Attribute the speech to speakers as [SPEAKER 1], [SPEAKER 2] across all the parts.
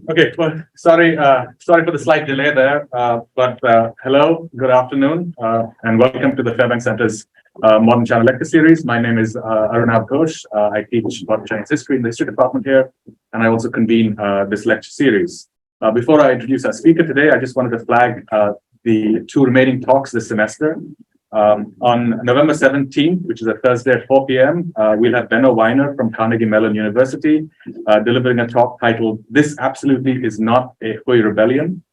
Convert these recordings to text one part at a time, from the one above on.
[SPEAKER 1] Okay, well, sorry for the slight delay there, but hello, good afternoon, and welcome to the Fairbanks Center's Modern China Lecture Series. My name is Arunav Ghosh. I teach modern Chinese history in the history department here, and I also convene this lecture series. Before I introduce our speaker today, I just wanted to flag the two remaining talks this semester. On November 17th, which is a Thursday at 4 p.m., we'll have Benno Weiner from Carnegie Mellon University delivering a talk titled, "This Absolutely Is Not a Hui Rebellion,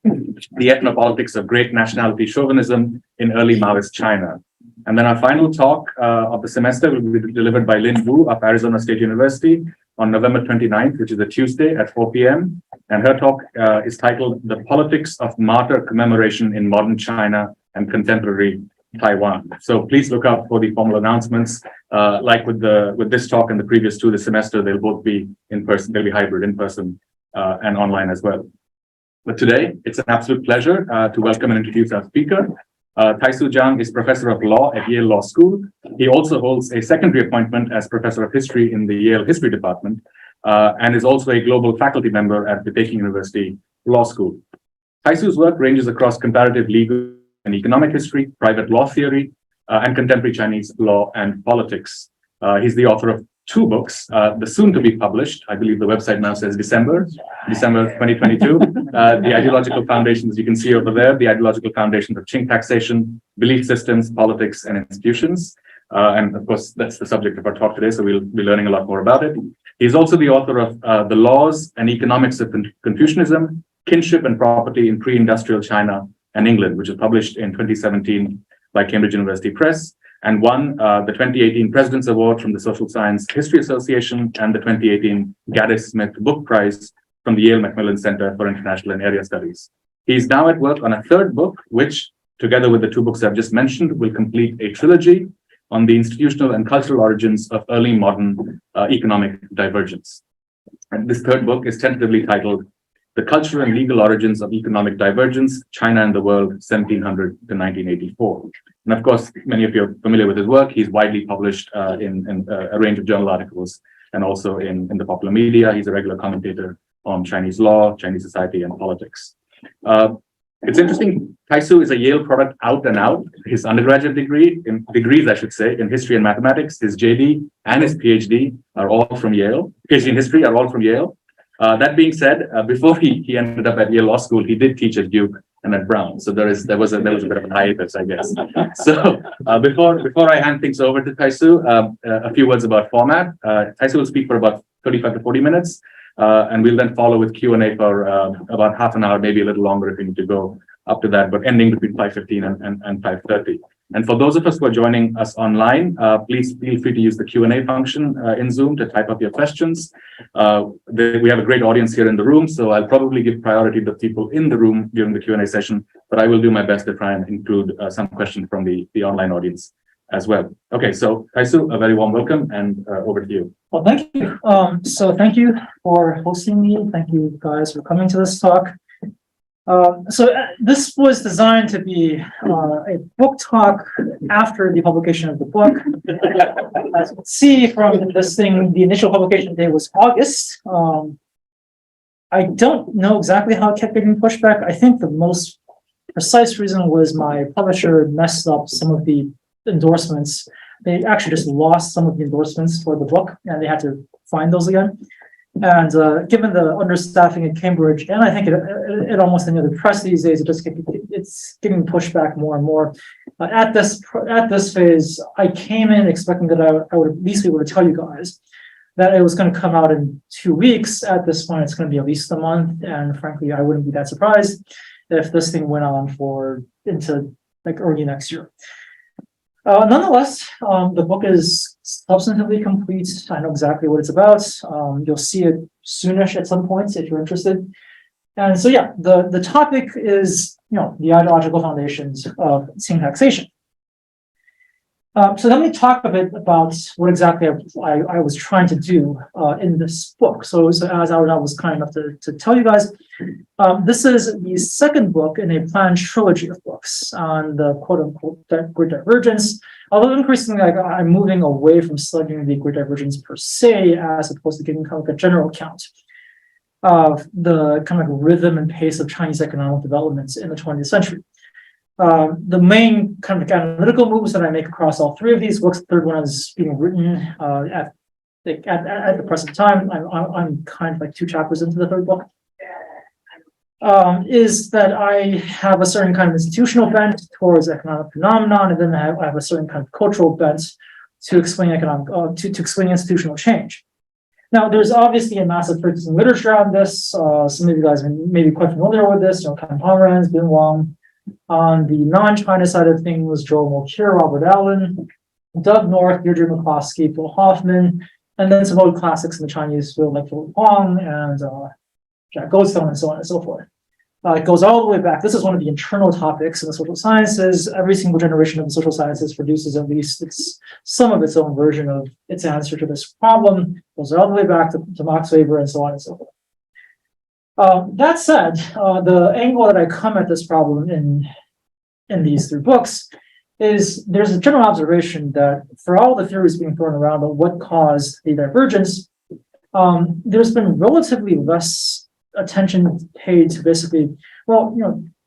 [SPEAKER 1] the Ethnopolitics of Great Nationality Chauvinism in Early Maoist China." And then our final talk of the semester will be delivered by Lin Wu of Arizona State University on November 29th, which is a Tuesday at 4 p.m. And her talk is titled, "The Politics of Martyr Commemoration in Modern China and Contemporary Taiwan." So please look out for the formal announcements. Like with this talk and the previous two this semester, they'll both be in person. They'll be hybrid, in person and online as well. But today, it's an absolute pleasure to welcome and introduce our speaker. Tai-Tzu Zhang is professor of law at Yale Law School. He also holds a secondary appointment as professor of history in the Yale History Department and is also a global faculty member at the Peking University Law School. Tai-Tzu's work ranges across comparative legal and economic history, private law theory, and contemporary Chinese law and politics. He's the author of two books, the soon-to-be published, I believe the website now says December 2022, The Ideological Foundations, you can see over there, The Ideological Foundations of Qing Taxation, Belief Systems, Politics, and Institutions. And of course, that's the subject of our talk today, so we'll be learning a lot more about it. He's also the author of The Laws and Economics of Confucianism, Kinship and Property in Pre-Industrial China and England, which was published in 2017 by Cambridge University Press, and won the 2018 President's Award from the Social Science History Association and the 2018 Gaddis Smith Book Prize from the Yale Macmillan Center for International and Area Studies. He's now at work on a third book, which, together with the two books I've just mentioned, will complete a trilogy on the institutional and cultural origins of early modern economic divergence. And this third book is tentatively titled The Cultural and Legal Origins of Economic Divergence, China and the World, 1700 to 1984. And of course, many of you are familiar with his work. He's widely published in a range of journal articles and also in the popular media. He's a regular commentator on Chinese law, Chinese society, and politics. It's interesting, Tai-Tzu is a Yale product out and out. His undergraduate degrees, I should say, in history and mathematics, his JD and his PhD are all from Yale. PhD in history are all from Yale. That being said, before he ended up at Yale Law School, he did teach at Duke and at Brown. So there was a bit of a hiatus, I guess. So before I hand things over to Tai-Tzu, a few words about format. Tai-Tzu will speak for about 35 to 40 minutes, and we'll then follow with Q&A for about half an hour, maybe a little longer if we need to go up to that, but ending between 5:15 and 5:30. And for those of us who are joining us online, please feel free to use the Q&A function in Zoom to type up your questions. We have a great audience here in the room, so I'll probably give priority to people in the room during the Q&A session, but I will do my best to try and include some questions from the online audience as well. Okay, so Tai-Tzu, a very warm welcome, and over to you.
[SPEAKER 2] Well, thank you. So thank you for hosting me. Thank you guys for coming to this talk. This was designed to be a book talk after the publication of the book. As you can see from this thing, the initial publication date was August. I don't know exactly how it kept getting pushed back. I think the most precise reason was my publisher messed up some of the endorsements. They actually just lost some of the endorsements for the book, and they had to find those again. And given the understaffing at Cambridge, and I think it almost any other press these days, it's getting pushed back more and more. At this phase, I came in expecting that I would at least be able to tell you guys that it was going to come out in 2 weeks. At this point, it's going to be at least a month, and frankly, I wouldn't be that surprised if this thing went on into like early next year. Nonetheless, the book is substantively complete. I know exactly what it's about. You'll see it soonish at some point if you're interested. And so, yeah, the topic is, the ideological foundations of Qing taxation. So let me talk a bit about what exactly I was trying to do in this book. So as I was kind enough to tell you guys, this is the second book in a planned trilogy of books on the quote-unquote Great Divergence. Although increasingly I'm moving away from studying the Great Divergence per se, as opposed to giving kind of a general account. the kind of like rhythm and pace of Chinese economic developments in the 20th century. The main kind of analytical moves that I make across all three of these books, the third one is being written at the present time. I'm kind of like 2 chapters into the third book. Is that I have a certain kind of institutional bent towards economic phenomenon, and then I have a certain kind of cultural bent to explain to explain institutional change. Now, there's obviously a massive criticism literature on this. Some of you guys may be quite familiar with this. Ken Pomeranz, Bin Wang. On the non-China side of things, Joel Mokyr, Robert Allen, Doug North, Deirdre McCloskey, Phil Hoffman, and then some old classics in the Chinese field like Philip Huang and Jack Goldstone, and so on and so forth. It goes all the way back. This is one of the internal topics in the social sciences. Every single generation of the social sciences produces at least some of its own version of its answer to this problem. It goes all the way back to Max Weber and so on and so forth. That said, the angle that I come at this problem in these 3 books is there's a general observation that for all the theories being thrown around about what caused the divergence, there's been relatively less attention paid to basically,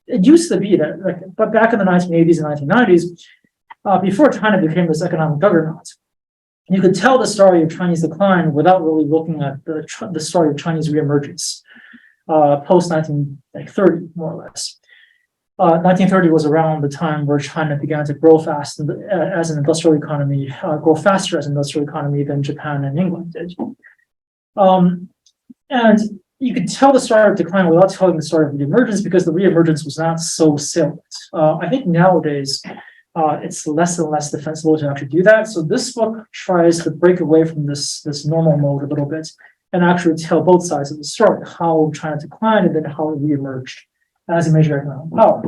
[SPEAKER 2] it used to be that, but back in the 1980s and 1990s, before China became this economic juggernaut, you could tell the story of Chinese decline without really looking at the story of Chinese reemergence post 1930, more or less. 1930 was around the time where China began to grow fast as an industrial economy, grow faster as an industrial economy than Japan and England did. And you could tell the story of decline without telling the story of reemergence because the reemergence was not so salient. I think nowadays it's less and less defensible to actually do that. So this book tries to break away from this normal mode a little bit and actually tell both sides of the story, how China declined and then how it reemerged as a major economic power.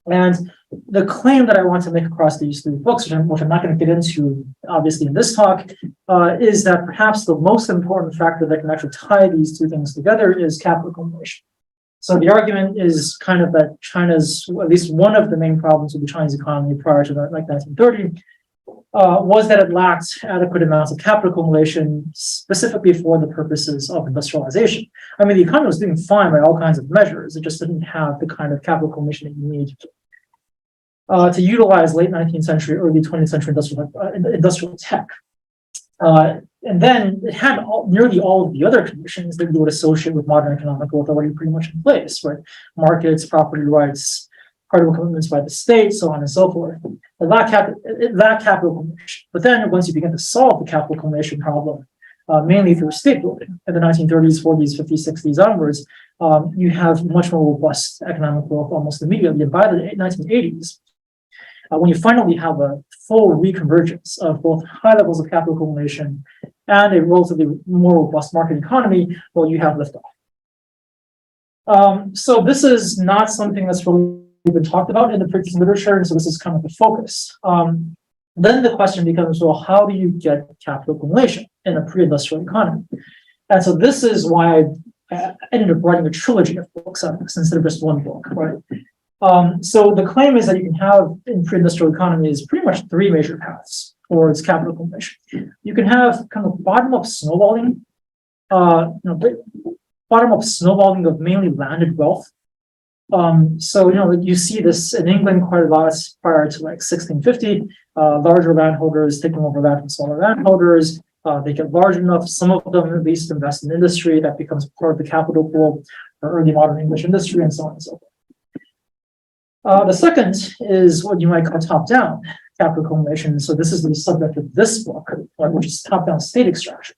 [SPEAKER 2] And the claim that I want to make across these 3 books, which I'm not going to get into obviously in this talk, is that perhaps the most important factor that can actually tie these 2 things together is capital accumulation. So the argument is kind of that China's, at least one of the main problems with the Chinese economy prior to 1930, was that it lacked adequate amounts of capital accumulation, specifically for the purposes of industrialization. I mean, the economy was doing fine by all kinds of measures. It just didn't have the kind of capital accumulation that you need to utilize late 19th century, early 20th century industrial tech. And then it had nearly all of the other conditions that you would associate with modern economic growth already pretty much in place, right? Markets, property rights, credible commitments by the state, so on and so forth. It lacked capital accumulation. But then once you begin to solve the capital accumulation problem, mainly through state building in the 1930s, 40s, 50s, 60s onwards, you have much more robust economic growth almost immediately. And by the 1980s, when you finally have a full reconvergence of both high levels of capital accumulation and a relatively more robust market economy, well, you have liftoff. So this is not something that's really been talked about in the previous literature, and so this is kind of the focus. Then the question becomes, well, how do you get capital accumulation in a pre-industrial economy? And so this is why I ended up writing a trilogy of books on this instead of just one book, right? So the claim is that you can have in pre-industrial economies pretty much 3 major paths towards capital accumulation. You can have kind of bottom-up snowballing, bottom-up snowballing of mainly landed wealth. So you see this in England quite a lot prior to 1650. Larger landholders taking over land from smaller landholders. They get large enough, some of them at least invest in industry that becomes part of the capital pool for early modern English industry and so on and so forth. The second is what you might call top-down capital accumulation. So this is the subject of this book, which is top-down state extraction.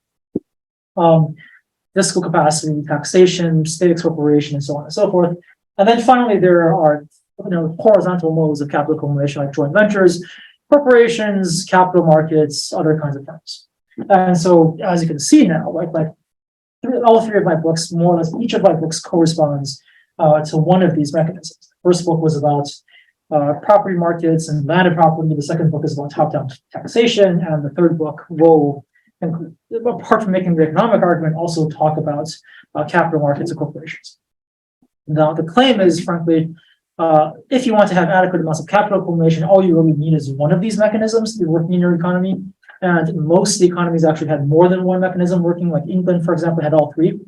[SPEAKER 2] Fiscal capacity, taxation, state expropriation, and so on and so forth. And then finally, there are horizontal modes of capital accumulation like joint ventures, corporations, capital markets, other kinds of firms. And so, as you can see now, all 3 of my books, more or less, each of my books corresponds to one of these mechanisms. The first book was about property markets and landed property. The second book is about top-down taxation, and the third book will, apart from making the economic argument, also talk about capital markets and corporations. Now, the claim is, frankly, if you want to have adequate amounts of capital accumulation, all you really need is one of these mechanisms to be working in your economy. And most of the economies actually had more than one mechanism working, like England, for example, had all 3.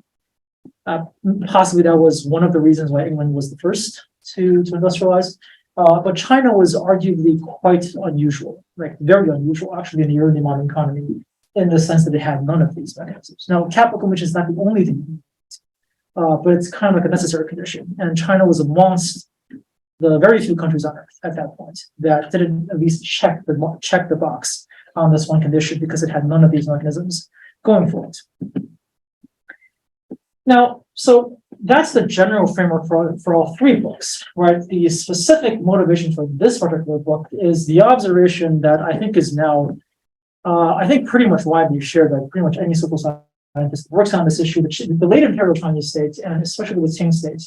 [SPEAKER 2] Possibly that was one of the reasons why England was the first to industrialize. But China was arguably quite unusual, like very unusual, actually, in the early modern economy, in the sense that it had none of these mechanisms. Now, capital conversion is not the only thing, but it's kind of like a necessary condition. And China was amongst the very few countries on earth at that point that didn't at least check the box on this one condition because it had none of these mechanisms going for it. Now, so that's the general framework for all three books, right? The specific motivation for this particular book is the observation that I think is now, I think pretty much widely shared by pretty much any social scientist that works on this issue. The late imperial Chinese state, and especially the Qing state,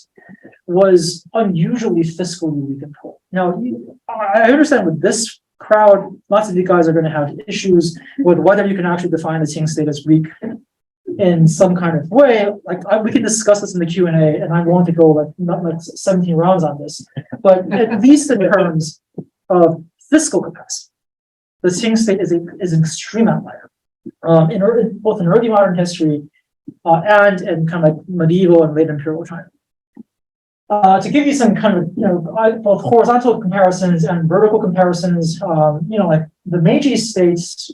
[SPEAKER 2] was unusually fiscally recontrolled. Now, I understand with this crowd, lots of you guys are going to have issues with whether you can actually define the Qing state as weak in some kind of way. Like we can discuss this in the Q&A, and I want to go like not like 17 rounds on this, but at least in terms of fiscal capacity, the Qing state is an extreme outlier both in early modern history and in kind of like medieval and late imperial China. To give you some kind of both horizontal comparisons and vertical comparisons, like the Meiji states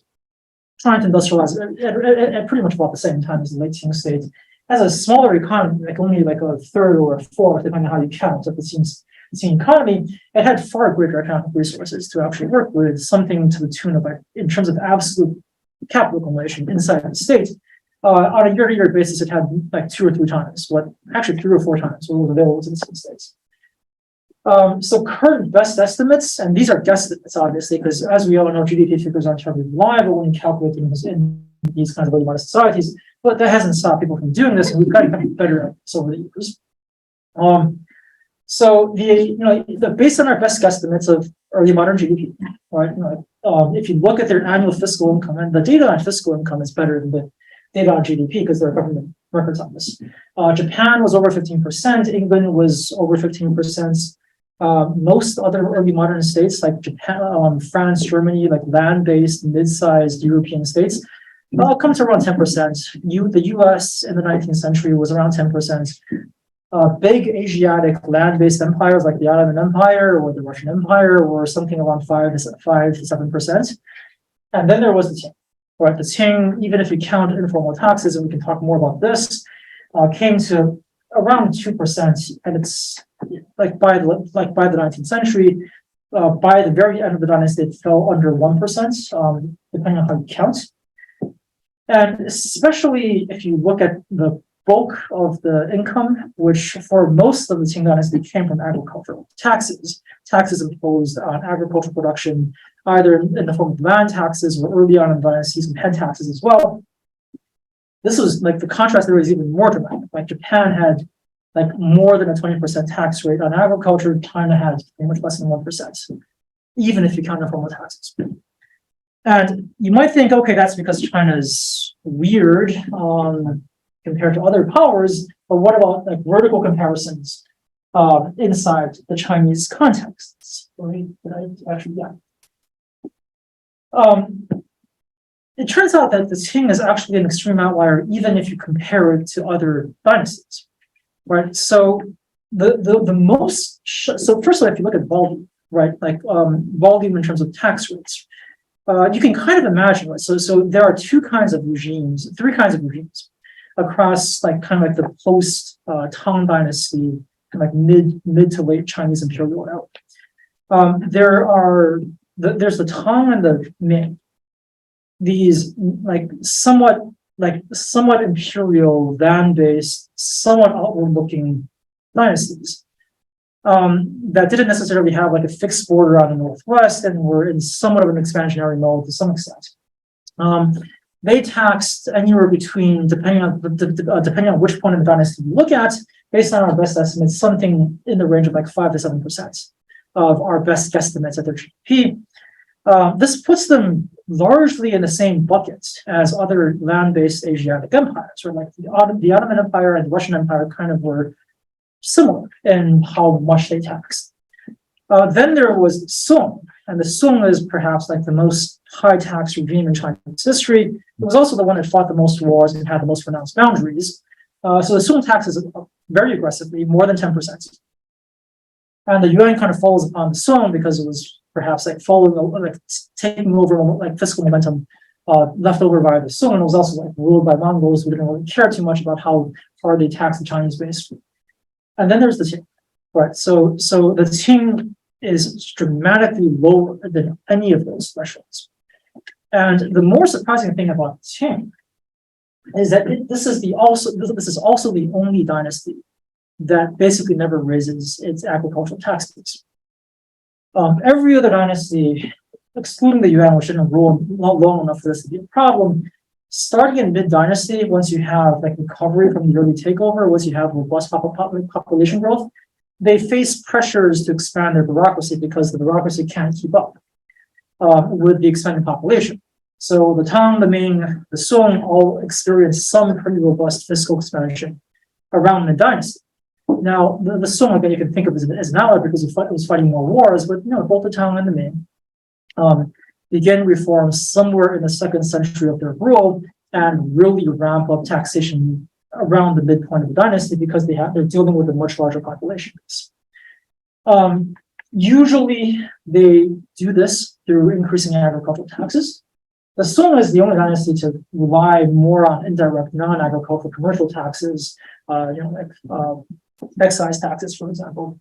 [SPEAKER 2] trying to industrialize at pretty much about the same time as the late Qing state, has a smaller economy, like only like a third or a fourth, depending on how you count, of the Qing economy. It had far greater economic resources to actually work with, something to the tune of, like, in terms of absolute capital accumulation inside the state. On a year-to-year basis, it had like 2 or 3 times actually 3 or 4 times what was available to the Qing states. So current best estimates, and these are guesstimates, obviously, because as we all know, GDP figures aren't terribly reliable when you calculate things in these kinds of early modern societies, but that hasn't stopped people from doing this, and we've gotten better at this over the years. So based on our best guesstimates of early modern GDP, right? If you look at their annual fiscal income, and the data on fiscal income is better than the data on GDP because there are government records on this. Japan was over 15%, England was over 15%. Most other early modern states like Japan, France, Germany, like land-based, mid-sized European states, come to around 10%. The US in the 19th century was around 10%. Big Asiatic land-based empires like the Ottoman Empire or the Russian Empire were something around 5 to 7%. And then there was the Qing. Right, the Qing, even if you count informal taxes, and we can talk more about this, came to around 2%, and it's like by the 19th century, by the very end of the dynasty, it fell under 1%, depending on how you count. And especially if you look at the bulk of the income, which for most of the Qing dynasty came from agricultural taxes imposed on agricultural production, either in the form of land taxes or early on in the dynasty, some head taxes as well. This was like the contrast there was even more dramatic. Like Japan had like more than a 20% tax rate on agriculture. China had pretty much less than 1%, even if you count informal taxes. And you might think, okay, that's because China is weird compared to other powers, but what about like vertical comparisons inside the Chinese contexts? It turns out that the Qing is actually an extreme outlier, even if you compare it to other dynasties, right? So so first of all, if you look at volume, right, like volume in terms of tax rates, you can kind of imagine, right? So there are three kinds of regimes across like kind of like the post Tang dynasty, kind of like mid to late Chinese imperial era. There's the Tang and the Ming. These like somewhat imperial, land-based, somewhat outward-looking dynasties that didn't necessarily have like a fixed border on the northwest and were in somewhat of an expansionary mode to some extent. They taxed anywhere between, depending on which point in the dynasty you look at, based on our best estimates, something in the range of like 5 to 7% of our best guesstimates at their GDP. This puts them largely in the same bucket as other land-based Asiatic empires, or like the Ottoman Empire and the Russian Empire kind of were similar in how much they taxed. Then there was Song, and the Song is perhaps like the most high tax regime in Chinese history. It was also the one that fought the most wars and had the most pronounced boundaries. So the Song taxes very aggressively, more than 10%. And the yuan kind of falls upon the Song because it was perhaps like taking over like fiscal momentum left over by the Song, and it was also like ruled by Mongols who didn't really care too much about how hard they taxed the Chinese base. And then there's the Qing, right? So the Qing is dramatically lower than any of those thresholds. And the more surprising thing about Qing is that this is also the only dynasty that basically never raises its agricultural tax base. Every other dynasty, excluding the Yuan, which didn't rule long enough for this to be a problem, starting in mid-dynasty, once you have like recovery from the early takeover, once you have robust population growth, they face pressures to expand their bureaucracy because the bureaucracy can't keep up with the expanding population. So the Tang, the Ming, the Song all experienced some pretty robust fiscal expansion around mid-dynasty. Now, the Song, again, you can think of as an ally because it was fighting more wars, but both the Tang and the Ming began reforms somewhere in the 2nd century of their rule and really ramp up taxation around the midpoint of the dynasty because they're dealing with a much larger population base. Usually, they do this through increasing agricultural taxes. The Song is the only dynasty to rely more on indirect non-agricultural commercial taxes, excise taxes, for example.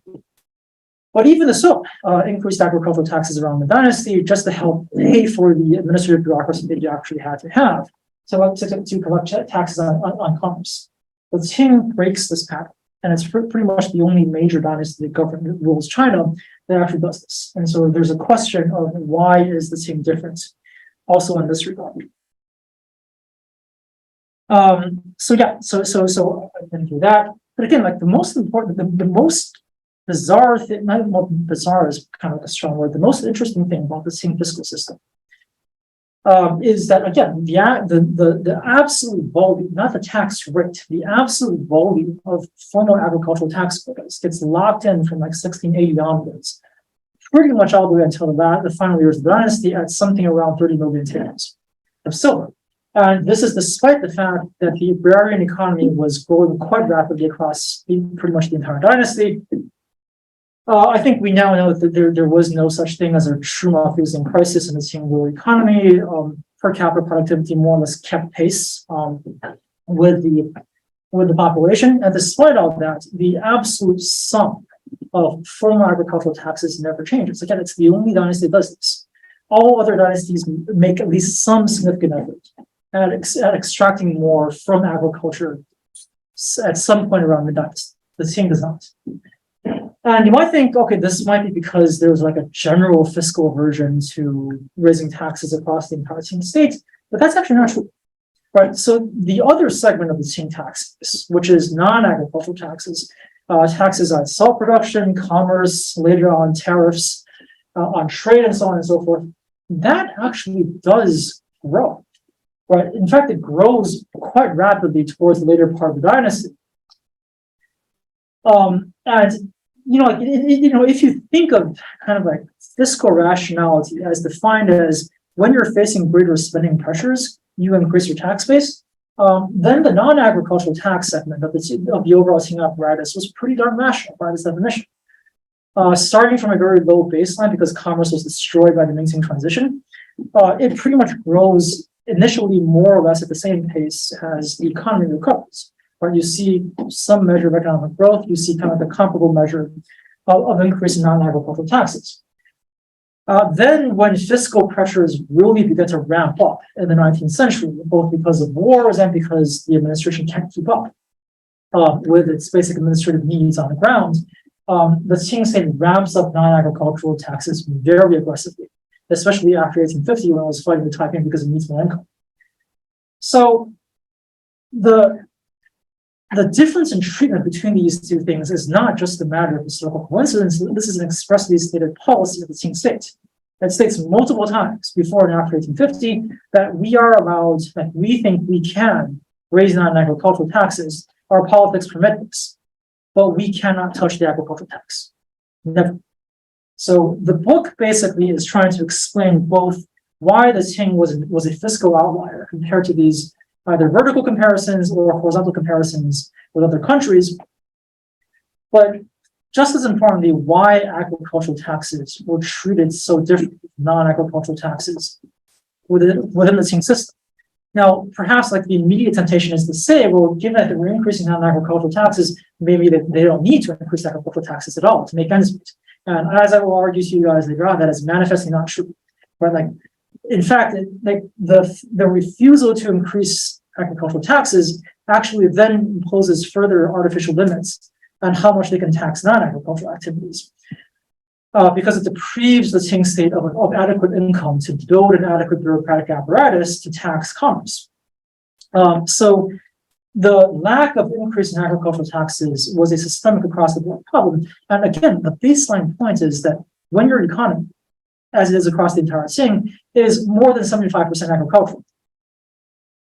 [SPEAKER 2] But even the Song increased agricultural taxes around the dynasty just to help pay for the administrative bureaucracy that you actually had to have to collect taxes on commerce. The Qing breaks this pattern, and it's pretty much the only major dynasty that rules China that actually does this. And so there's a question of why is the Qing different also in this regard. So I'm going to do that. But again, like the most important, the most bizarre thing, not bizarre is kind of a strong word, the most interesting thing about the Qing fiscal system is that, again, the absolute volume, not the tax rate, the absolute volume of formal agricultural tax quotas gets locked in from like 1680 onwards, pretty much all the way until the final years of the dynasty at something around 30 million taels of silver. And this is despite the fact that the agrarian economy was growing quite rapidly across pretty much the entire dynasty. I think we now know that there was no such thing as a true Malthusian crisis in the Qing rural economy. Per capita productivity more or less kept pace with the population. And despite all that, the absolute sum of formal agricultural taxes never changes. Again, it's the only dynasty that does this. All other dynasties make at least some significant effort at extracting more from agriculture at some point around the dynasty. The Qing does not. And you might think, okay, this might be because there's like a general fiscal aversion to raising taxes across the entire Qing state, but that's actually not true. Right. So the other segment of the Qing taxes, which is non-agricultural taxes, taxes on self-production, commerce, later on tariffs, on trade, and so on and so forth, that actually does grow. Right. In fact, it grows quite rapidly towards the later part of the dynasty. If you think of kind of like fiscal rationality as defined as when you're facing greater spending pressures, you increase your tax base, then the non-agricultural tax segment of the overall Qing apparatus was pretty darn rational by this definition. Starting from a very low baseline because commerce was destroyed by the Ming-Qing transition, it pretty much grows initially more or less at the same pace as the economy recovers. Right? You see some measure of economic growth, you see kind of the comparable measure of increase in non-agricultural taxes. Then when fiscal pressures really begin to ramp up in the 19th century, both because of wars and because the administration can't keep up with its basic administrative needs on the ground, the Qing state ramps up non-agricultural taxes very aggressively, especially after 1850 when it was fighting the Taiping because it needs more income. So the difference in treatment between these two things is not just a matter of historical coincidence. This is an expressly stated policy of the Qing state. It states multiple times before and after 1850 that we are allowed, that we think we can raise non-agricultural taxes. Our politics permit this, but we cannot touch the agricultural tax. Never. So the book basically is trying to explain both why the Qing was a fiscal outlier compared to these either vertical comparisons or horizontal comparisons with other countries. But just as importantly, why agricultural taxes were treated so differently from non-agricultural taxes within the Qing system. Now, perhaps like the immediate temptation is to say, well, given that we're increasing non-agricultural taxes, maybe they don't need to increase agricultural taxes at all to make ends meet. And as I will argue to you guys later on, that is manifestly not true. Right? Like, in fact, the refusal to increase agricultural taxes actually then imposes further artificial limits on how much they can tax non-agricultural activities. Because it deprives the Qing state of adequate income to build an adequate bureaucratic apparatus to tax commerce. So the lack of increase in agricultural taxes was a systemic across the board problem. And again, the baseline point is that when your economy, as it is across the entire Qing, is more than 75% agricultural,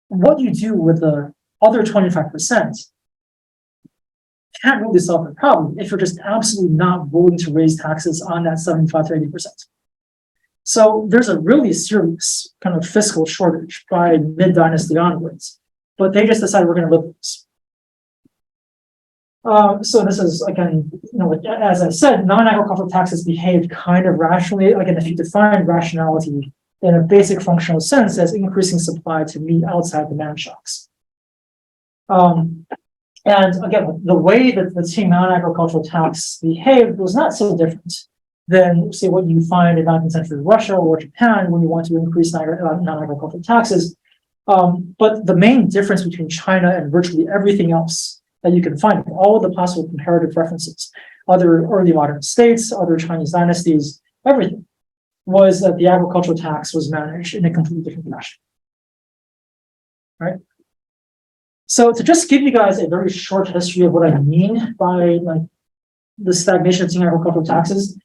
[SPEAKER 2] what you do with the other 25% can't really solve the problem if you're just absolutely not willing to raise taxes on that 75 to 80%. So there's a really serious kind of fiscal shortage by mid-dynasty onwards, but they just decided we're going to live with this. So this is, again, as I said, non-agricultural taxes behaved kind of rationally. Again, if you define rationality in a basic functional sense as increasing supply to meet outside demand shocks. And again, the way that the Qing non-agricultural tax behaved was not so different than, say, what you find in 19th century Russia or Japan when you want to increase non-agricultural taxes. But the main difference between China and virtually everything else that you can find, all of the possible comparative references, other early modern states, other Chinese dynasties, everything, was that the agricultural tax was managed in a completely different fashion. Right? So to just give you guys a very short history of what I mean by the stagnation of Qing agricultural taxes.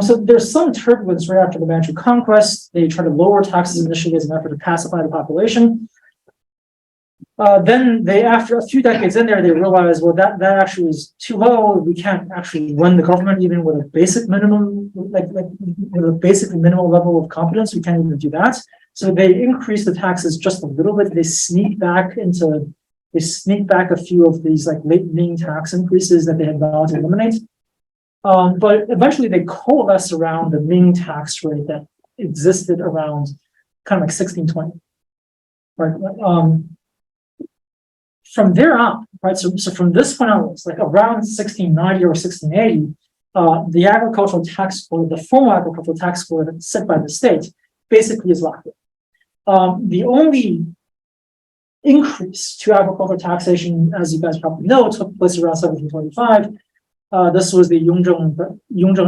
[SPEAKER 2] So there's some turbulence right after the Manchu conquest. They try to lower taxes initially as an effort to pacify the population. Then they, after a few decades in there, they realized, well, that actually is too low. We can't actually run the government even with a basic minimum, with a basically minimal level of competence. We can't even do that. So they increase the taxes just a little bit. They sneak back a few of these late Ming tax increases that they had vowed to eliminate. But eventually they coalesce around the Ming tax rate that existed around kind of 1620. Right? From there on, right? So from this point onwards, around 1690 or 1680, the agricultural tax score, the formal agricultural tax score that's set by the state, basically is locked in. The only increase to agricultural taxation, as you guys probably know, took place around 1725. This was the Yongjong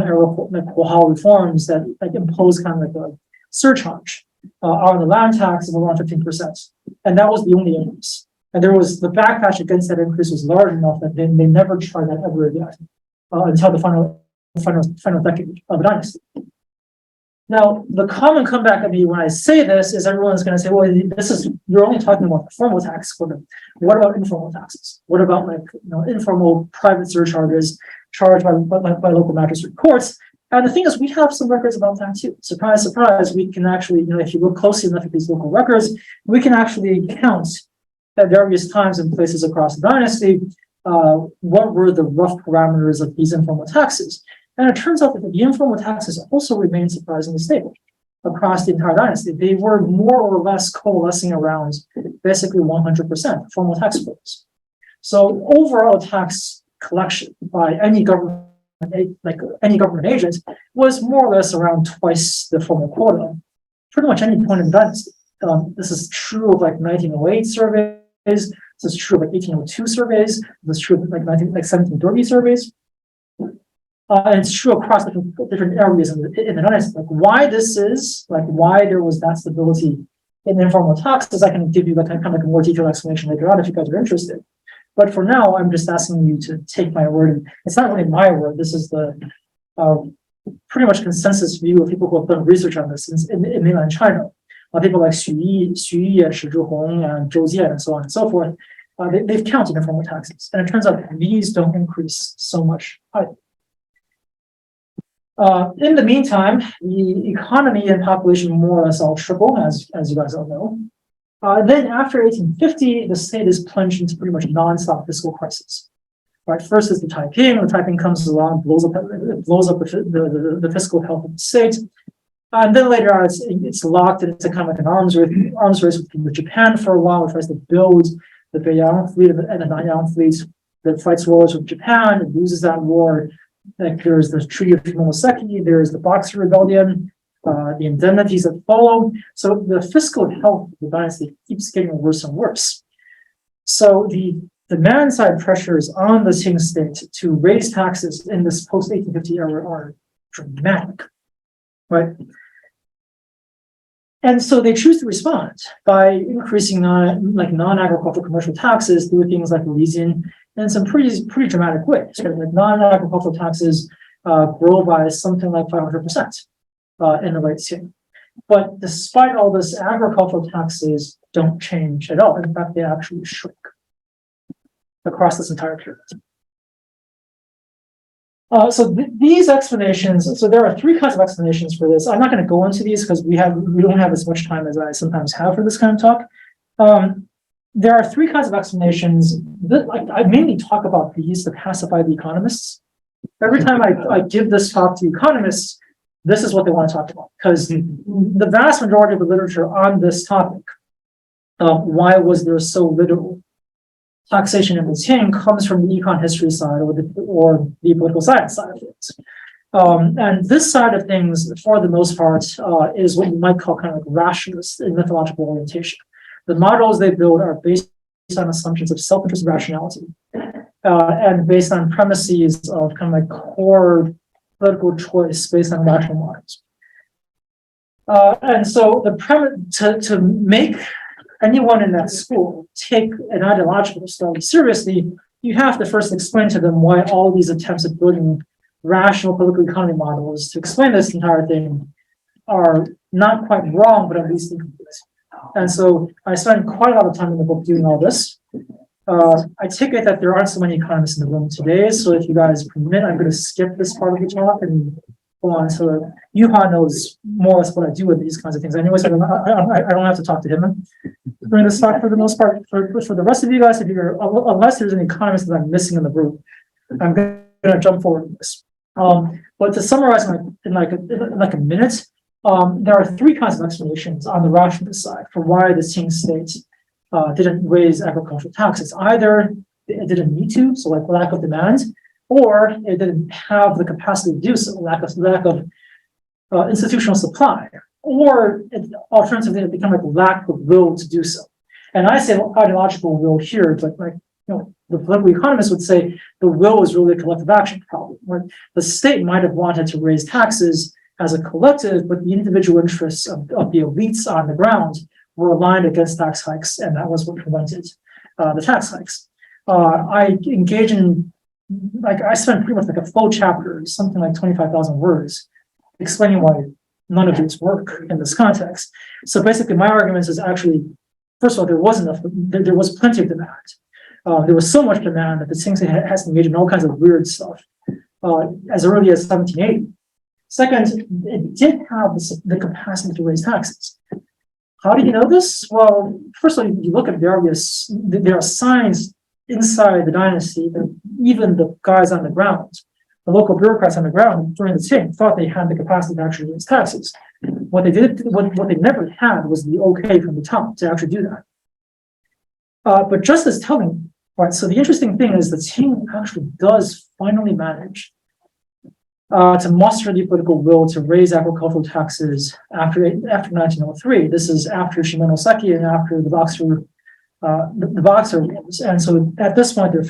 [SPEAKER 2] era Huahao reforms that imposed kind of a surcharge on the land tax of around 15%, and that was the only increase. And there was the backlash against that increase was large enough that they never tried that ever again until the final decade of the dynasty. Now, the common comeback at me when I say this is everyone's going to say, well, you're only talking about the formal tax. What about informal taxes? What about informal private surcharges charged by local magistrate courts? And the thing is, we have some records about that too. Surprise, surprise, we can actually, if you look closely enough at these local records, we can actually count at various times and places across the dynasty what were the rough parameters of these informal taxes. And it turns out that the informal taxes also remained surprisingly stable across the entire dynasty. They were more or less coalescing around basically 100% formal tax quotas. So overall tax collection by any government, agent, was more or less around twice the formal quota, pretty much any point in the dynasty. This is true of 1908 surveys. This is true of 1802 surveys. This is true of 1730 surveys. And it's true across different areas in the dynasty. Why this is, why there was that stability in informal taxes, I can give you kind of a more detailed explanation later on if you guys are interested. But for now, I'm just asking you to take my word. And it's not really my word. This is the pretty much consensus view of people who have done research on this in mainland China. People like Xu Yi, Shi Zhihong, and Zhou Jian, and so on and so forth. They've counted informal taxes. And it turns out that these don't increase so much either. In the meantime, the economy and population more or less all triple, as you guys all know. Then after 1850, the state is plunged into pretty much non-stop fiscal crisis. Right, first is the Taiping. The Taiping comes along, blows up the fiscal health of the state. And then later on, it's locked into kind of like an arms race with Japan for a while. It tries to build the Beiyang fleet and the Nanyang fleet that fights wars with Japan. It loses that war. Like there's the Treaty of Shimonoseki. There's the Boxer Rebellion, the indemnities that follow. So the fiscal health of the dynasty keeps getting worse and worse. So the demand side pressures on the Qing state to raise taxes in this post-1850 era are dramatic, right? And so they choose to respond by increasing non-agricultural commercial taxes through things like leasing in some pretty dramatic ways. Right? Like non-agricultural taxes grow by something like 500% in the late Qing. But despite all this, agricultural taxes don't change at all. In fact, they actually shrink across this entire period. So these explanations, so there are three kinds of explanations for this. I'm not going to go into these because we don't have as much time as I sometimes have for this kind of talk. There are three kinds of explanations that I mainly talk about these to pacify the economists. Every time I give this talk to economists, this is what they want to talk about, because the vast majority of the literature on this topic, why was there so little taxation in the Qing, comes from the econ history side or the political science side of things. And this side of things, for the most part, is what you might call kind of like rationalist in methodological orientation. The models they build are based on assumptions of self-interest rationality and based on premises of kind of like core political choice based on rational models. And so the premise to make anyone in that school take an ideological study seriously, you have to first explain to them why all these attempts at building rational political economy models to explain this entire thing are not quite wrong, but at least incomplete. And so I spent quite a lot of time in the book doing all this. I take it that there aren't so many economists in the room today, so if you guys permit, I'm going to skip this part of the talk and go on. So Yuha knows more or less what I do with these kinds of things. Anyways, I don't have to talk to him during this talk for the most part. For the rest of you guys, unless there's an economist that I'm missing in the group, I'm going to jump forward with this. But to summarize in like a minute, there are three kinds of explanations on the rationalist side for why the Qing state didn't raise agricultural taxes. Either it didn't need to, so like lack of demand, or it didn't have the capacity to do so, lack of institutional supply, or alternatively, it became like lack of will to do so. And I say ideological will here, but the political economists would say the will is really a collective action problem, where the state might have wanted to raise taxes as a collective, but the individual interests of the elites on the ground were aligned against tax hikes, and that was what prevented the tax hikes. I engage in, I spent pretty much like a full chapter, something like 25,000 words, explaining why none of these work in this context. So basically, my argument is actually, first of all, there was plenty of demand. There was so much demand that the Qing state has to engage in all kinds of weird stuff as early as 1780. Second, it did have the capacity to raise taxes. How do you know this? Well, first of all, you look at there are signs inside the dynasty that even the guys on the ground, the local bureaucrats on the ground during the Qing, thought they had the capacity to actually raise taxes. What they never had was the okay from the top to actually do that. But just as telling, right? So the interesting thing is the Qing actually does finally manage to muster the political will to raise agricultural taxes after 1903. This is after Shimonoseki and after the Boxer Wars. And so at this point, their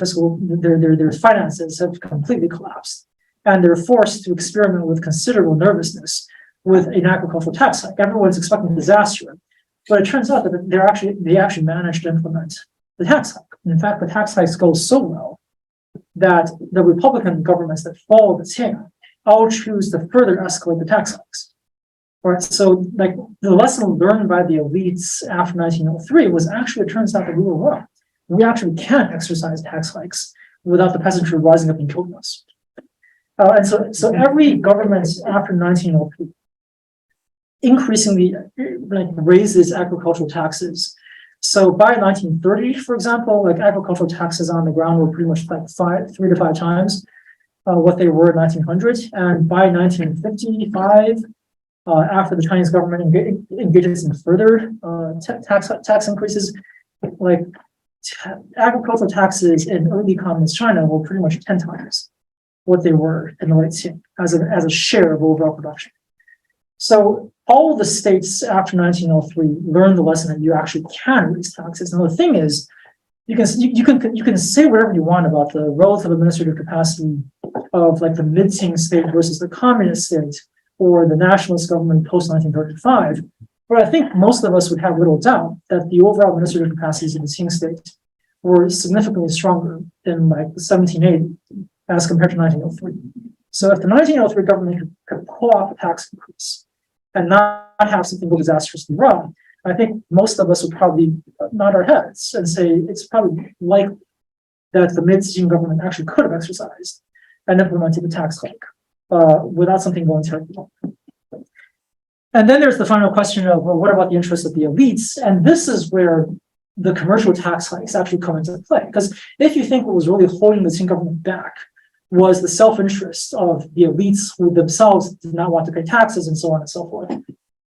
[SPEAKER 2] finances have completely collapsed, and they're forced to experiment with considerable nervousness with an agricultural tax hike. Everyone's expecting disaster, but it turns out that they actually managed to implement the tax hike. In fact, the tax hikes go so well that the Republican governments that follow the Qing all choose to further escalate the tax hikes. Right. So like the lesson learned by the elites after 1903 was actually, it turns out that we were wrong. We actually can exercise tax hikes without the peasantry rising up and killing us. And so every government after 1903 increasingly raises agricultural taxes So by 1930, for example, like agricultural taxes on the ground were pretty much like 3 to 5 times what they were in 1900. And by 1955, after the Chinese government engages in further tax increases, like agricultural taxes in early communist China were pretty much 10 times what they were in the late Qing as a share of overall production. So all of the states after 1903 learned the lesson that you actually can raise taxes. And the thing is, you can say whatever you want about the relative administrative capacity of like the mid-Qing state versus the communist state or the nationalist government post 1935. But I think most of us would have little doubt that the overall administrative capacities of the Qing state were significantly stronger in like 1780 as compared to 1903. So if the 1903 government could pull off a tax increase and not have something go disastrously wrong, I think most of us would probably nod our heads and say it's probably likely that the mid-Qing government actually could have exercised and implemented the tax hike without something going terribly wrong. And then there's the final question of, well, what about the interests of the elites? And this is where the commercial tax hikes actually come into play. Because if you think what was really holding the Qing government back was the self-interest of the elites who themselves did not want to pay taxes and so on and so forth,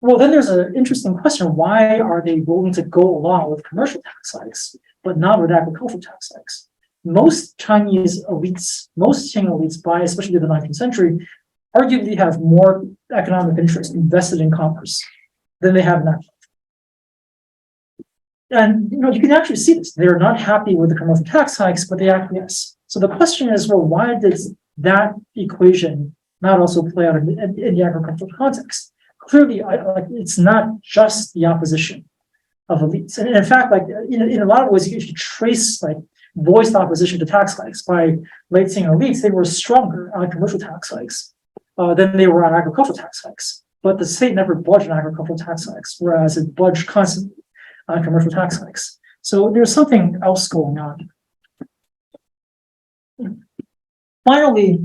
[SPEAKER 2] well, then there's an interesting question. Why are they willing to go along with commercial tax hikes, but not with agricultural tax hikes? Most Chinese elites, most Qing elites by especially the 19th century, arguably have more economic interest invested in commerce than they have now. And you can actually see this. They're not happy with the commercial tax hikes, but they acquiesce. So the question is, well, why does that equation not also play out in the agricultural context? Clearly, it's not just the opposition of elites. And in fact, like in a lot of ways, if you trace like voiced opposition to tax hikes by late Qing elites, they were stronger on commercial tax hikes than they were on agricultural tax hikes. But the state never budged on agricultural tax hikes, whereas it budged constantly on commercial tax hikes. So there's something else going on. Finally,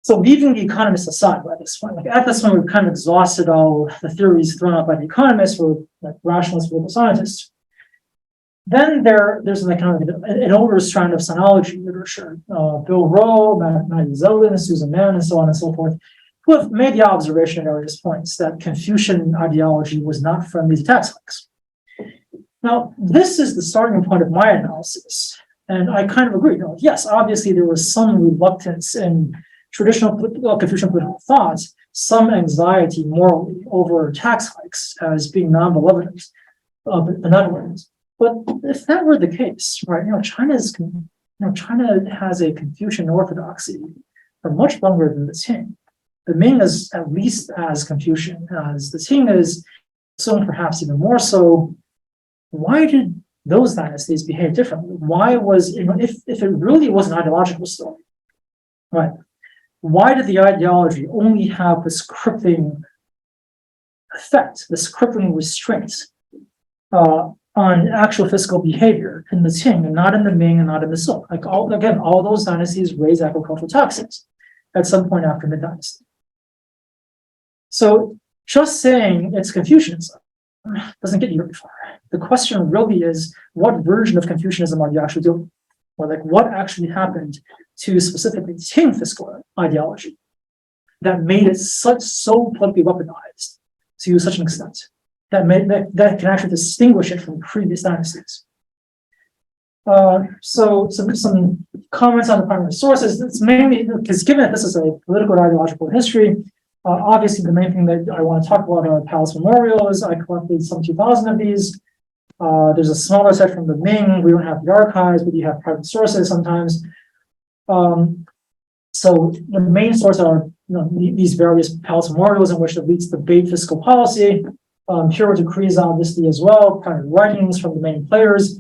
[SPEAKER 2] so leaving the economists aside by this point, like at this point, we've kind of exhausted all the theories thrown out by the economists or like rationalist political scientists. Then there's like kind of an older strand of sinology literature, Bill Rowe, Matthew Zeldin, Susan Mann, and so on and so forth, who have made the observation at various points that Confucian ideology was not friendly to tax hikes. Now, this is the starting point of my analysis, and I kind of agree. Yes, obviously there was some reluctance in traditional Confucian political thought, some anxiety morally over tax hikes as being non-benevolent, benevolent. But if that were the case, right? China has a Confucian orthodoxy for much longer than the Qing. The Ming is at least as Confucian as the Qing is, so perhaps even more so. Why did those dynasties behave differently? Why was, if it really was an ideological story, right? Why did the ideology only have this crippling effect, this crippling restraint on actual fiscal behavior in the Qing and not in the Ming and not in the Song? Like all those dynasties raised agricultural taxes at some point after mid-dynasty. So just saying it's Confucianism doesn't get you very far. The question really is, what version of Confucianism are you actually doing? Or like what actually happened to specifically Qing fiscal ideology that made it so politically weaponized to such an extent that can actually distinguish it from previous dynasties. So some comments on the primary sources. It's mainly because given that this is a political and ideological history, obviously the main thing that I want to talk about are palace memorials. I collected some 2,000 of these. There's a smaller set from the Ming. We don't have the archives, but you have private sources sometimes. So the main sources are these various palace memorials in which the elites debate fiscal policy. Here are decrees, obviously, as well, private writings from the main players.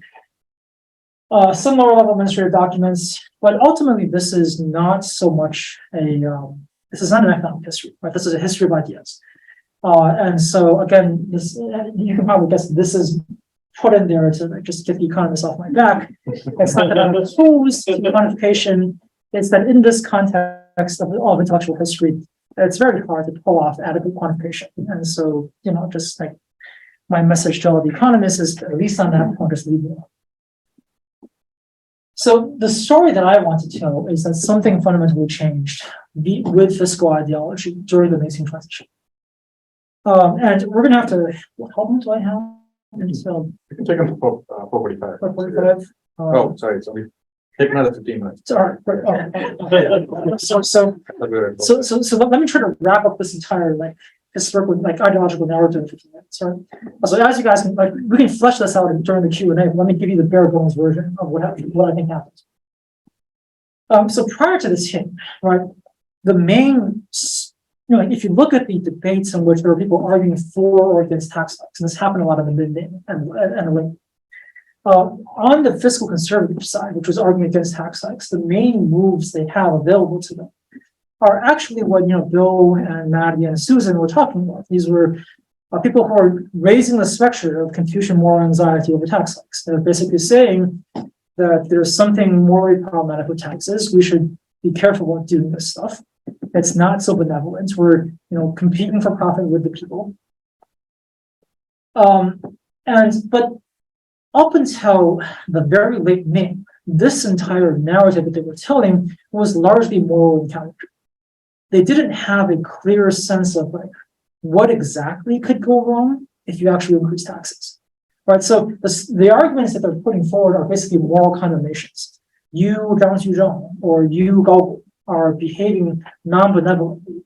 [SPEAKER 2] Some lower level administrative documents, but ultimately this is not so much this is not an economic history, right? This is a history of ideas. And so again, this you can probably guess this is put in there to just get the economists off my back. It's not that I'm opposed to quantification. It's that in this context of intellectual history, it's very hard to pull off adequate quantification. And so, just like my message to all the economists is, at least on that point, just leave it alone. So the story that I want to tell is that something fundamentally changed with fiscal ideology during the Meiji transition. And we're going to have to, how long do I have? Until
[SPEAKER 1] You can take them to 4:45.
[SPEAKER 2] 4:45.
[SPEAKER 1] Oh, sorry. So we take another 15 minutes.
[SPEAKER 2] Sorry. So let me try to wrap up this entire historical, ideological narrative in 15 minutes, right? So as you guys can, we can flesh this out during the Q&A. Let me give you the bare bones version of what I think happened. So prior to this hit, right, the main, if you look at the debates in which there are people arguing for or against tax hikes, and this happened a lot in the mid and late. On the fiscal conservative side, which was arguing against tax hikes, the main moves they have available to them are actually what Bill and Maddie and Susan were talking about. These were people who are raising the specter of Confucian moral anxiety over tax hikes. They're basically saying that there's something morally problematic with taxes. We should be careful about doing this stuff. It's not so benevolent. We're competing for profit with the people. But up until the very late Ming, this entire narrative that they were telling was largely moral and counter. They didn't have a clear sense of what exactly could go wrong if you actually increase taxes, right? So the arguments that they're putting forward are basically moral condemnations. You, Gao Zhuzheng, or you, Gao, are behaving non-benevolently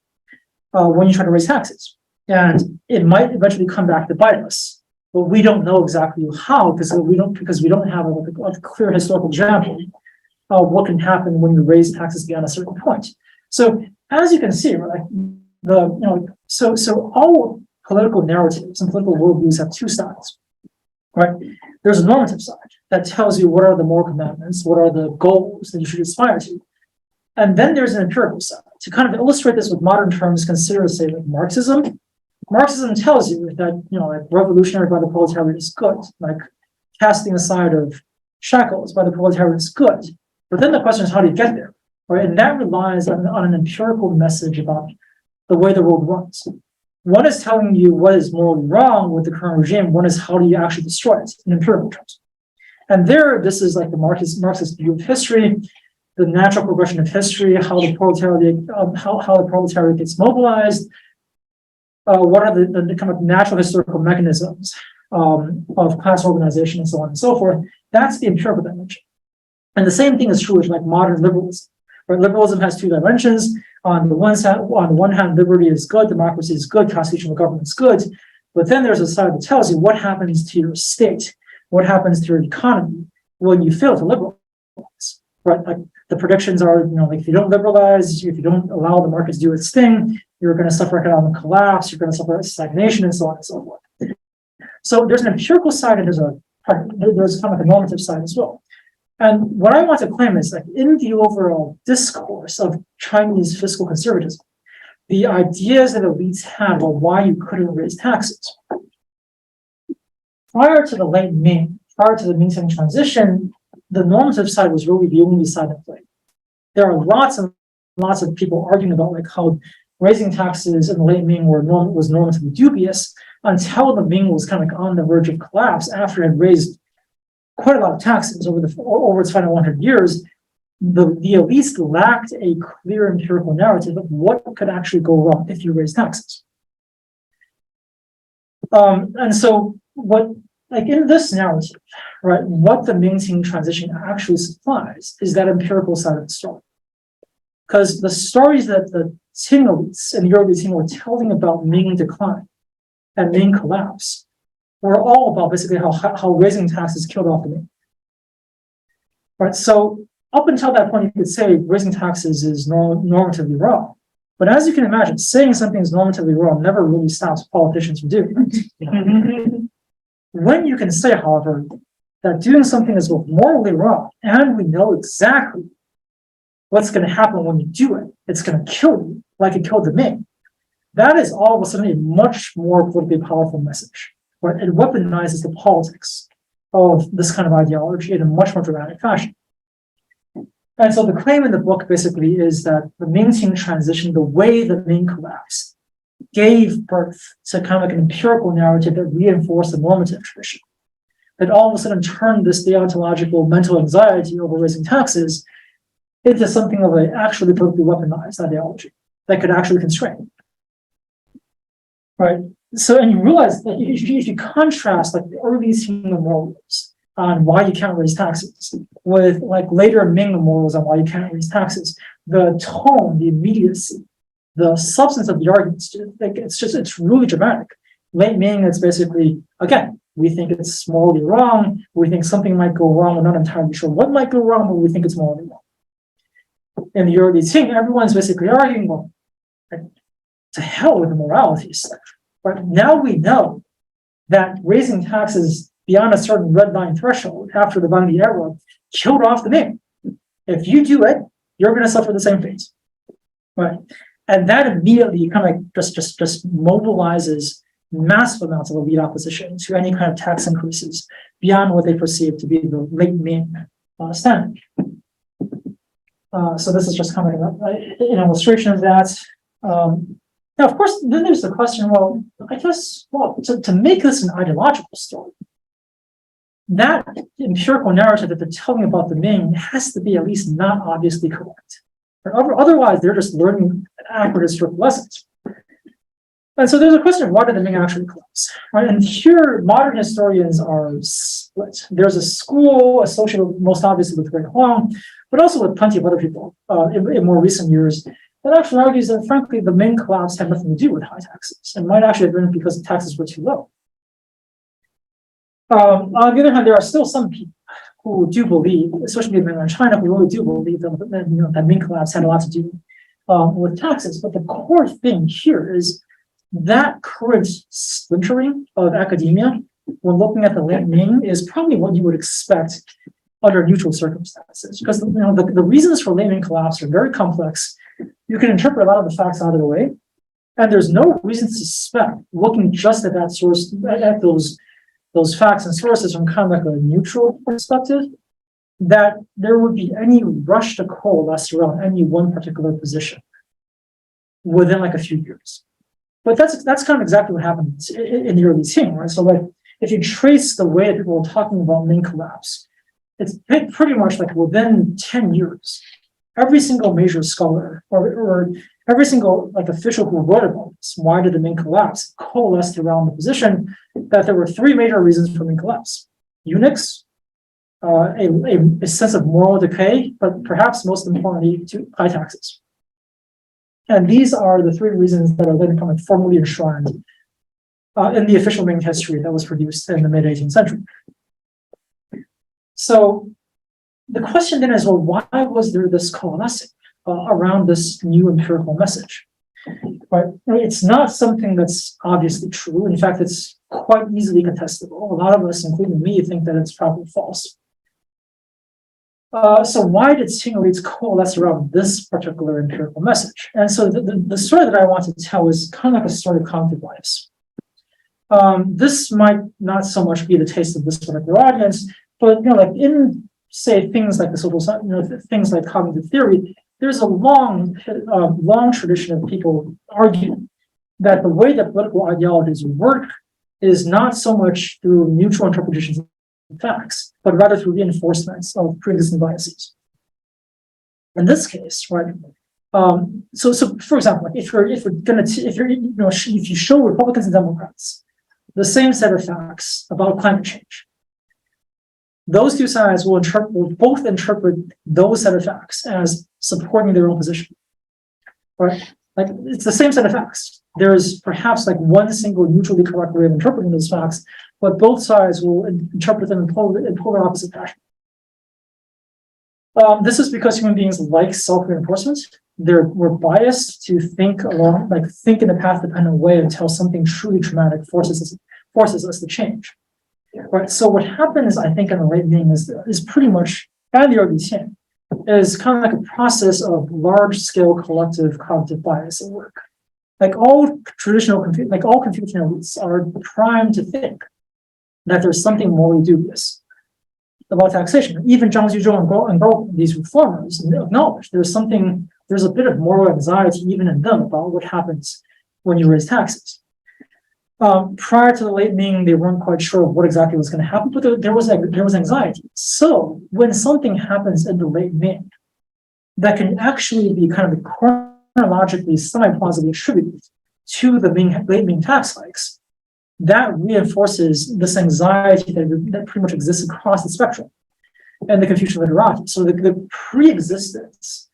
[SPEAKER 2] when you try to raise taxes, and it might eventually come back to bite us. But we don't know exactly how because we don't have a clear historical example of what can happen when you raise taxes beyond a certain point. So as you can see, right, so all political narratives and political worldviews have two sides, right? There's a normative side that tells you what are the moral commandments, what are the goals that you should aspire to, and then there's an empirical side. To kind of illustrate this with modern terms, consider, say, Marxism. Marxism tells you that revolutionary by the proletariat is good, casting aside of shackles by the proletariat is good. But then the question is, how do you get there? Right? And that relies on an empirical message about the way the world runs. One is telling you what is morally wrong with the current regime. One is how do you actually destroy it in empirical terms. And this is the Marxist view of history, the natural progression of history, how the proletariat gets mobilized. What are the kind of natural historical mechanisms of class organization and so on and so forth. That's the empirical dimension. And the same thing is true with modern liberalism. Right? Liberalism has two dimensions. On the one hand, liberty is good, democracy is good, constitutional government is good. But then there's a side that tells you what happens to your state, what happens to your economy when you fail to liberalize. Right? The predictions are, if you don't liberalize, if you don't allow the markets to do its thing, you're going to suffer economic collapse, you're going to suffer stagnation, and so on and so forth. So there's an empirical side and there's kind of a normative side as well. And what I want to claim is in the overall discourse of Chinese fiscal conservatism, the ideas that elites had about why you couldn't raise taxes. Prior to the late Ming, prior to the Ming-Tang transition, the normative side was really the only side at play. There are lots and lots of people arguing about how raising taxes in the late Ming was normatively dubious until the Ming was kind of on the verge of collapse after it had raised quite a lot of taxes over its final 100 years. The elites lacked a clear empirical narrative of what could actually go wrong if you raise taxes. And so in this narrative, right, what the Ming-Qing transition actually supplies is that empirical side of the story. Because the stories that the Qing elites and the early Qing were telling about Ming decline and Ming collapse were all about basically how raising taxes killed off the Ming. Right, so up until that point, you could say raising taxes is normatively wrong. But as you can imagine, saying something is normatively wrong never really stops politicians from doing it. When you can say, however, that doing something is both morally wrong and we know exactly what's going to happen when you do it, it's going to kill you like it killed the Ming, that is all of a sudden a much more politically powerful message. Right? It weaponizes the politics of this kind of ideology in a much more dramatic fashion. And so the claim in the book basically is that the Ming-Qing transition, the way the Ming collapsed, gave birth to kind of like an empirical narrative that reinforced the normative tradition, that all of a sudden turned this deontological mental anxiety over raising taxes into something of an actually politically weaponized ideology that could actually constrain. Right? So, and you realize that if you contrast like the early Qing memorials on why you can't raise taxes with like later Ming memorials on why you can't raise taxes, the tone, the immediacy, the substance of the arguments, like it's really dramatic. Late Ming, it's basically, again, we think it's morally wrong. We think something might go wrong. We're not entirely sure what might go wrong, but we think it's morally wrong. In the early Qing, everyone's basically arguing, well, to hell with the morality stuff. But now we know that raising taxes beyond a certain red line threshold after the Bangdi era killed off the Ming. If you do it, you're going to suffer the same fate. Right? And that immediately kind of like just mobilizes massive amounts of elite opposition to any kind of tax increases beyond what they perceive to be the late Ming standard. So this is just kind of an illustration of that. Now, of course, then there's the question, well, I guess, well, to make this an ideological story, that empirical narrative that they're telling about the Ming has to be at least not obviously correct. Otherwise, they're just learning accurate historical lessons. And so there's a question of why did the Ming actually collapse? Right? And here, modern historians are split. There's a school associated most obviously with Ray Huang, but also with plenty of other people in more recent years that actually argues that, frankly, the Ming collapse had nothing to do with high taxes and might actually have been because the taxes were too low. On the other hand, there are still some people who do believe, especially in mainland China, who really do believe that Ming collapse had a lot to do with taxes. But the core thing here is that current splintering of academia, when looking at the late Ming, is probably what you would expect under neutral circumstances. Because the reasons for late Ming collapse are very complex. You can interpret a lot of the facts out of the way, and there's no reason to suspect, looking just at that source, at those facts and sources from kind of like a neutral perspective, that there would be any rush to coalesce around any one particular position within like a few years. But that's kind of exactly what happened in the early Qing, right? So like if you trace the way that people were talking about Ming collapse, it's pretty much like within 10 years, every single major scholar or every single like official who wrote about this, why did the Ming collapse, coalesced around the position that there were three major reasons for Ming collapse: eunuchs, a sense of moral decay, but perhaps most importantly, to high taxes. And these are the three reasons that are then kind of formally enshrined in the official Ming history that was produced in the mid-18th century. So the question then is, well, why was there this coalescing around this new empirical message? Right? It's not something that's obviously true. In fact, it's quite easily contestable. A lot of us, including me, think that it's probably false. So why did Qing elites coalesce around this particular empirical message? And so the story that I want to tell is kind of like a story of cognitive bias. This might not so much be the taste of this particular audience, but like in say things like the social, things like cognitive theory, there's a long tradition of people arguing that the way that political ideologies work is not so much through neutral interpretations of facts, but rather through reinforcements of pre-existing biases. In this case, right? So for example, if you show Republicans and Democrats the same set of facts about climate change, those two sides will both interpret those set of facts as supporting their own position. Right? Like it's the same set of facts. There's perhaps like one single neutrally correct way of interpreting those facts, but both sides will interpret them in polar opposite fashion. This is because human beings like self-reinforcement. We're biased to think in a path-dependent way until something truly traumatic forces us to change. Right. So what happens, I think, in the late Ming is pretty much, and the early Qing, is kind of like a process of large-scale collective cognitive bias at work. Like all Confucian elites are primed to think that there's something morally dubious about taxation. Even Zhang Xuzhou and Go, these reformers, acknowledge there's a bit of moral anxiety even in them about what happens when you raise taxes. Prior to the late Ming, they weren't quite sure what exactly was going to happen, but there was anxiety. So when something happens in the late Ming that can actually be kind of chronologically semi-plausibly attributed to the late Ming tax hikes, that reinforces this anxiety that pretty much exists across the spectrum and the Confucian literati. So the pre-existence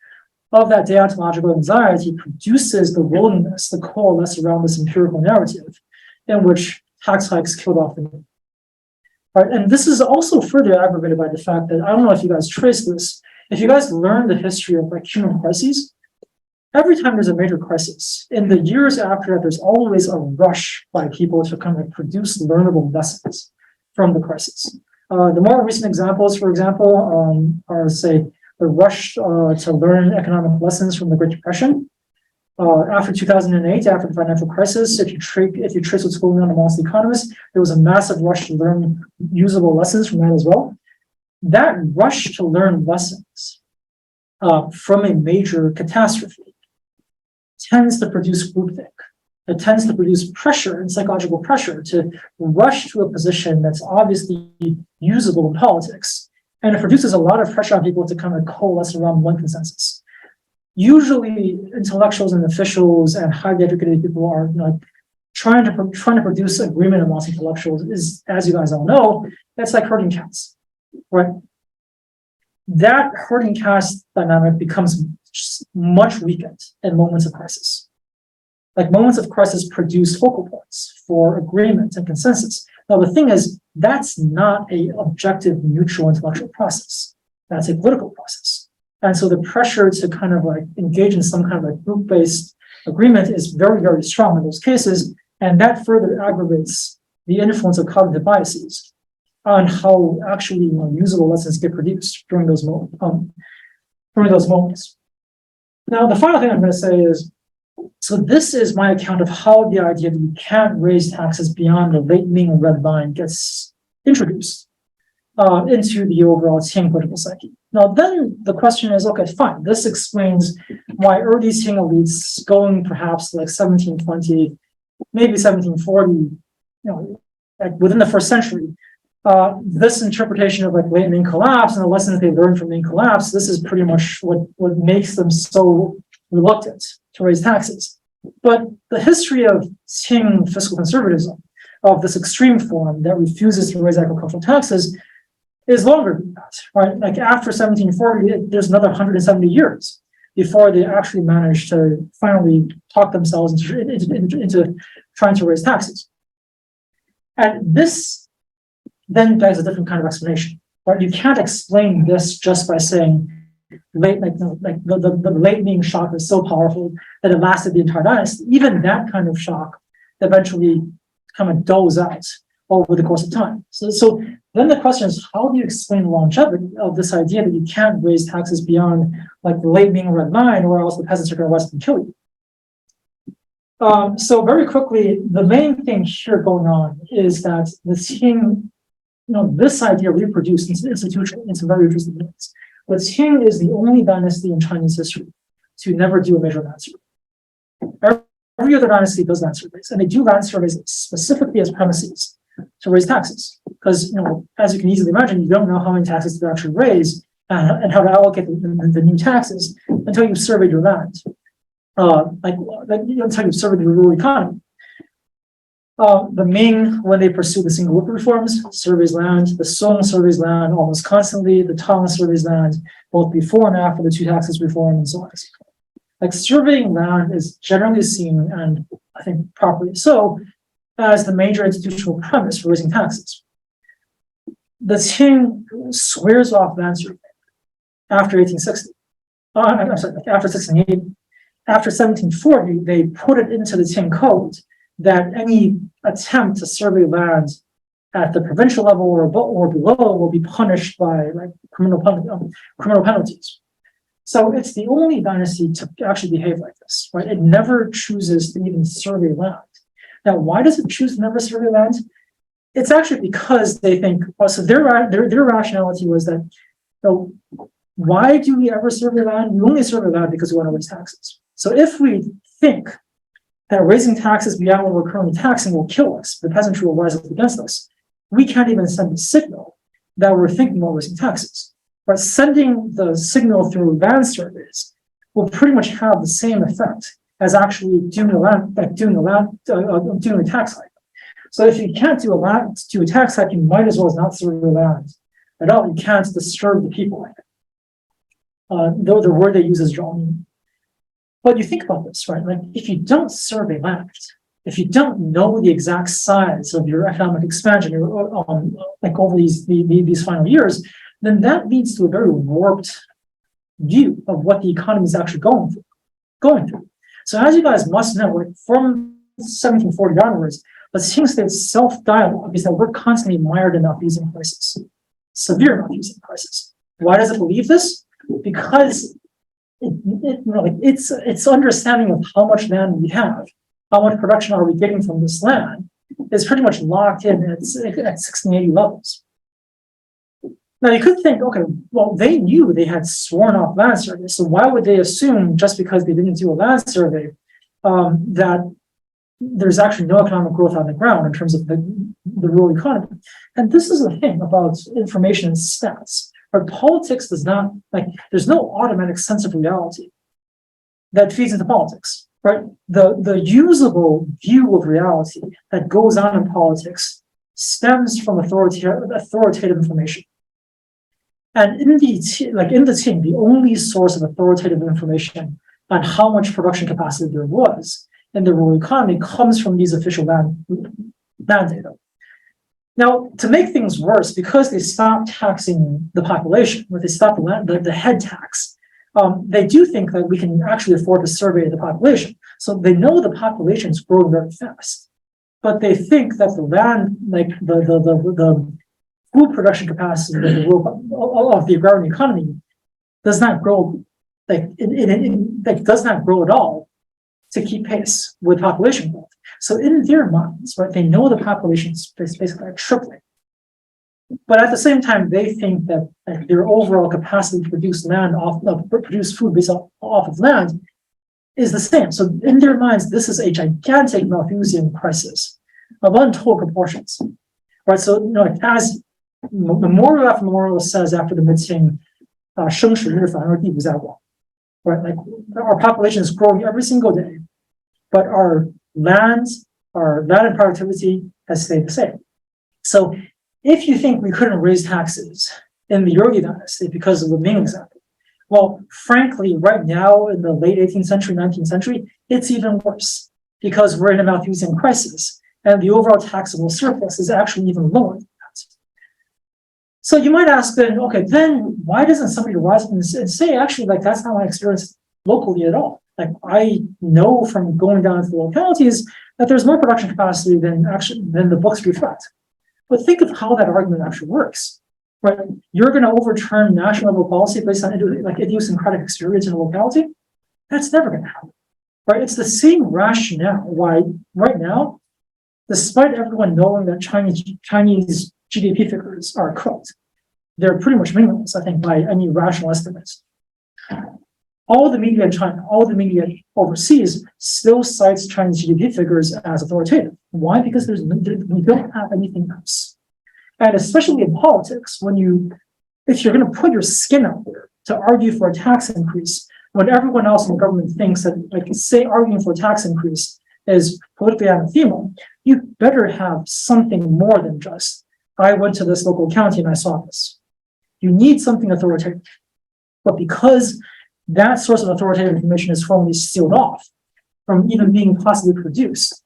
[SPEAKER 2] of that deontological anxiety produces the willingness to coalesce around this empirical narrative in which tax hikes killed off the Ming. Right? And this is also further aggravated by the fact that, I don't know if you guys trace this, if you guys learn the history of like human crises, every time there's a major crisis, in the years after that, there's always a rush by people to kind of produce learnable lessons from the crisis. The more recent examples, for example, are, say, the rush to learn economic lessons from the Great Depression. After 2008, after the financial crisis, if you trace what's going on amongst the economists, there was a massive rush to learn usable lessons from that as well. That rush to learn lessons from a major catastrophe tends to produce groupthink. It tends to produce pressure and psychological pressure to rush to a position that's obviously usable in politics. And it produces a lot of pressure on people to kind of coalesce around one consensus. Usually intellectuals and officials and highly educated people are trying to produce agreement amongst intellectuals is, as you guys all know, that's like herding cats, right? That herding cats dynamic becomes much weakened in moments of crisis. Like moments of crisis produce focal points for agreement and consensus. Now, the thing is, that's not an objective, neutral intellectual process. That's a political process. And so the pressure to kind of like engage in some kind of like group-based agreement is very, very strong in those cases. And that further aggravates the influence of cognitive biases on how actually usable lessons get produced during those moments. Now, the final thing I'm going to say is, so this is my account of how the idea that you can't raise taxes beyond the late Ming red line gets introduced into the overall Qing political psyche. Now, then the question is, okay, fine. This explains why early Qing elites going perhaps like 1720, maybe 1740, like within the first century, this interpretation of like late Ming collapse and the lessons they learned from Ming collapse, this is pretty much what makes them so reluctant to raise taxes. But the history of Qing fiscal conservatism, of this extreme form that refuses to raise agricultural taxes, is longer than that, right? Like after 1740, there's another 170 years before they actually manage to finally talk themselves into trying to raise taxes. And this then begs a different kind of explanation, right? You can't explain this just by saying the late Ming shock is so powerful that it lasted the entire dynasty. Even that kind of shock eventually kind of dulls out over the course of time. So then the question is, how do you explain the longevity of this idea that you can't raise taxes beyond like the late Ming red line, or else the peasants are going to arrest and kill you? So very quickly, the main thing here going on is that the Qing, this idea reproduced into the institution in some very interesting ways. But Qing is the only dynasty in Chinese history to never do a major land survey. Every other dynasty does land surveys, and they do land surveys specifically as premises to raise taxes. Because, as you can easily imagine, you don't know how many taxes to actually raise and how to allocate the new taxes until you've surveyed your land. Until you've surveyed the rural economy. The Ming, when they pursue the single rupee reforms, surveys land. The Song surveys land almost constantly. The Tang surveys land both before and after the two taxes reform, and so on. Like surveying land is generally seen, and I think properly so, as the major institutional premise for raising taxes. The Qing swears off land survey after 1860. After 1680. After 1740, they put it into the Qing code that any attempt to survey land at the provincial level or below will be punished by like criminal penalties. So it's the only dynasty to actually behave like this, right? It never chooses to even survey land. Now, why does it choose to never survey land? It's actually because they think, so their rationality was that, why do we ever survey land? We only survey land because we want to raise taxes. So if we think that raising taxes beyond what we're currently taxing will kill us. The peasantry will rise up against us. We can't even send a signal that we're thinking about raising taxes. But sending the signal through land surveys will pretty much have the same effect as actually doing a tax hike. So if you can't do a tax hike, you might as well not survey the land at all. You can't disturb the people. Though the word they use is drawing. But you think about this, right? Like if you don't survey land, if you don't know the exact size of your economic expansion, like over these final years, then that leads to a very warped view of what the economy is actually going through. So as you guys must know, like from 1740 onwards, the Qing state's self-dialogue is that we're constantly mired in malfeasing crisis, severe malfeasing crisis. Why does it believe this? Because its understanding of how much land we have, how much production are we getting from this land, is pretty much locked in at 1680 levels. Now you could think, okay, well, they knew they had sworn off land surveys, so why would they assume just because they didn't do a land survey that there's actually no economic growth on the ground in terms of the rural economy? And this is the thing about information and stats. But politics does not, there's no automatic sense of reality that feeds into politics, right? The usable view of reality that goes on in politics stems from authoritative information. And in the Qing, the only source of authoritative information on how much production capacity there was in the rural economy comes from these official land data. Now, to make things worse, because they stopped taxing the population, or they stopped the head tax, they do think that we can actually afford to survey the population. So they know the population is growing very fast, but they think that the land, the food production capacity of the agrarian economy does not grow, does not grow at all to keep pace with population growth. So in their minds, right, they know the population is basically tripling. But at the same time, they think that their overall capacity to produce produce food based off of land is the same. So in their minds, this is a gigantic Malthusian crisis of untold proportions. Right. So as Memorial after Memorial says after the Mid-Qing, 生使日反而地不在广. Right, like our population is growing every single day, but our land and productivity has stayed the same. So if you think we couldn't raise taxes in the early dynasty because of the Ming example, well, frankly, right now in the late 18th century, 19th century, it's even worse because we're in a Malthusian crisis and the overall taxable surplus is actually even lower than that. So you might ask then, okay, then why doesn't somebody rise up and say, actually, that's not my experience locally at all. I know from going down to the localities that there's more production capacity than the books reflect. But think of how that argument actually works, right? You're going to overturn national level policy based on idiosyncratic experience in a locality? That's never going to happen, right? It's the same rationale why right now, despite everyone knowing that Chinese GDP figures are cooked, they're pretty much meaningless, I think, by any rational estimates. All the media in China, all the media overseas still cites Chinese GDP figures as authoritative. Why? Because we don't have anything else. And especially in politics, if you're going to put your skin out there to argue for a tax increase, when everyone else in the government thinks that, arguing for a tax increase is politically anathema, you better have something more than just, I went to this local county and I saw this. You need something authoritative. But because that source of authoritative information is formally sealed off from even being possibly produced,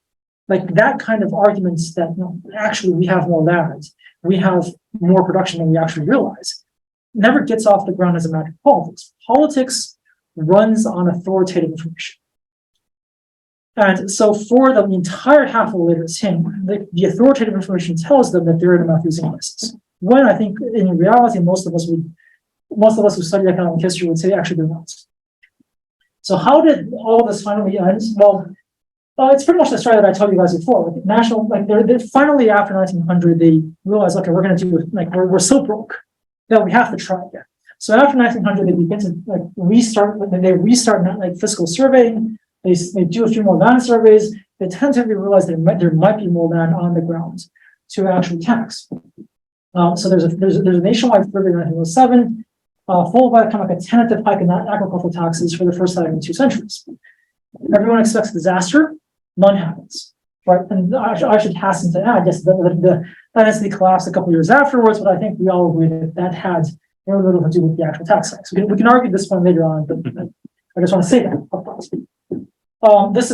[SPEAKER 2] that kind of arguments that actually we have more land, we have more production than we actually realize, never gets off the ground as a matter of politics. Politics runs on authoritative information. And so for the entire half of the later Qing, the authoritative information tells them that they're in a Malthusian crisis. When I think in reality, most of us who study economic history would say actually they're not. So how did all this finally end? Well, it's pretty much the story that I told you guys before. They're finally after 1900, they realized, okay, we're going to do we're so broke that we have to try again. So after 1900, they begin to restart fiscal surveying. They do a few more land surveys. They tentatively realize there might be more land on the ground to actually tax. So there's a nationwide survey in 1907, followed by kind of like a tentative hike in agricultural taxes for the first time in 2 centuries. Everyone expects disaster, none happens, right? And I should hasten to add, yes, the dynasty collapsed a couple years afterwards, but I think we all agree that had very little to do with the actual tax hikes. We can argue this one later on, but I just want to say that up front. This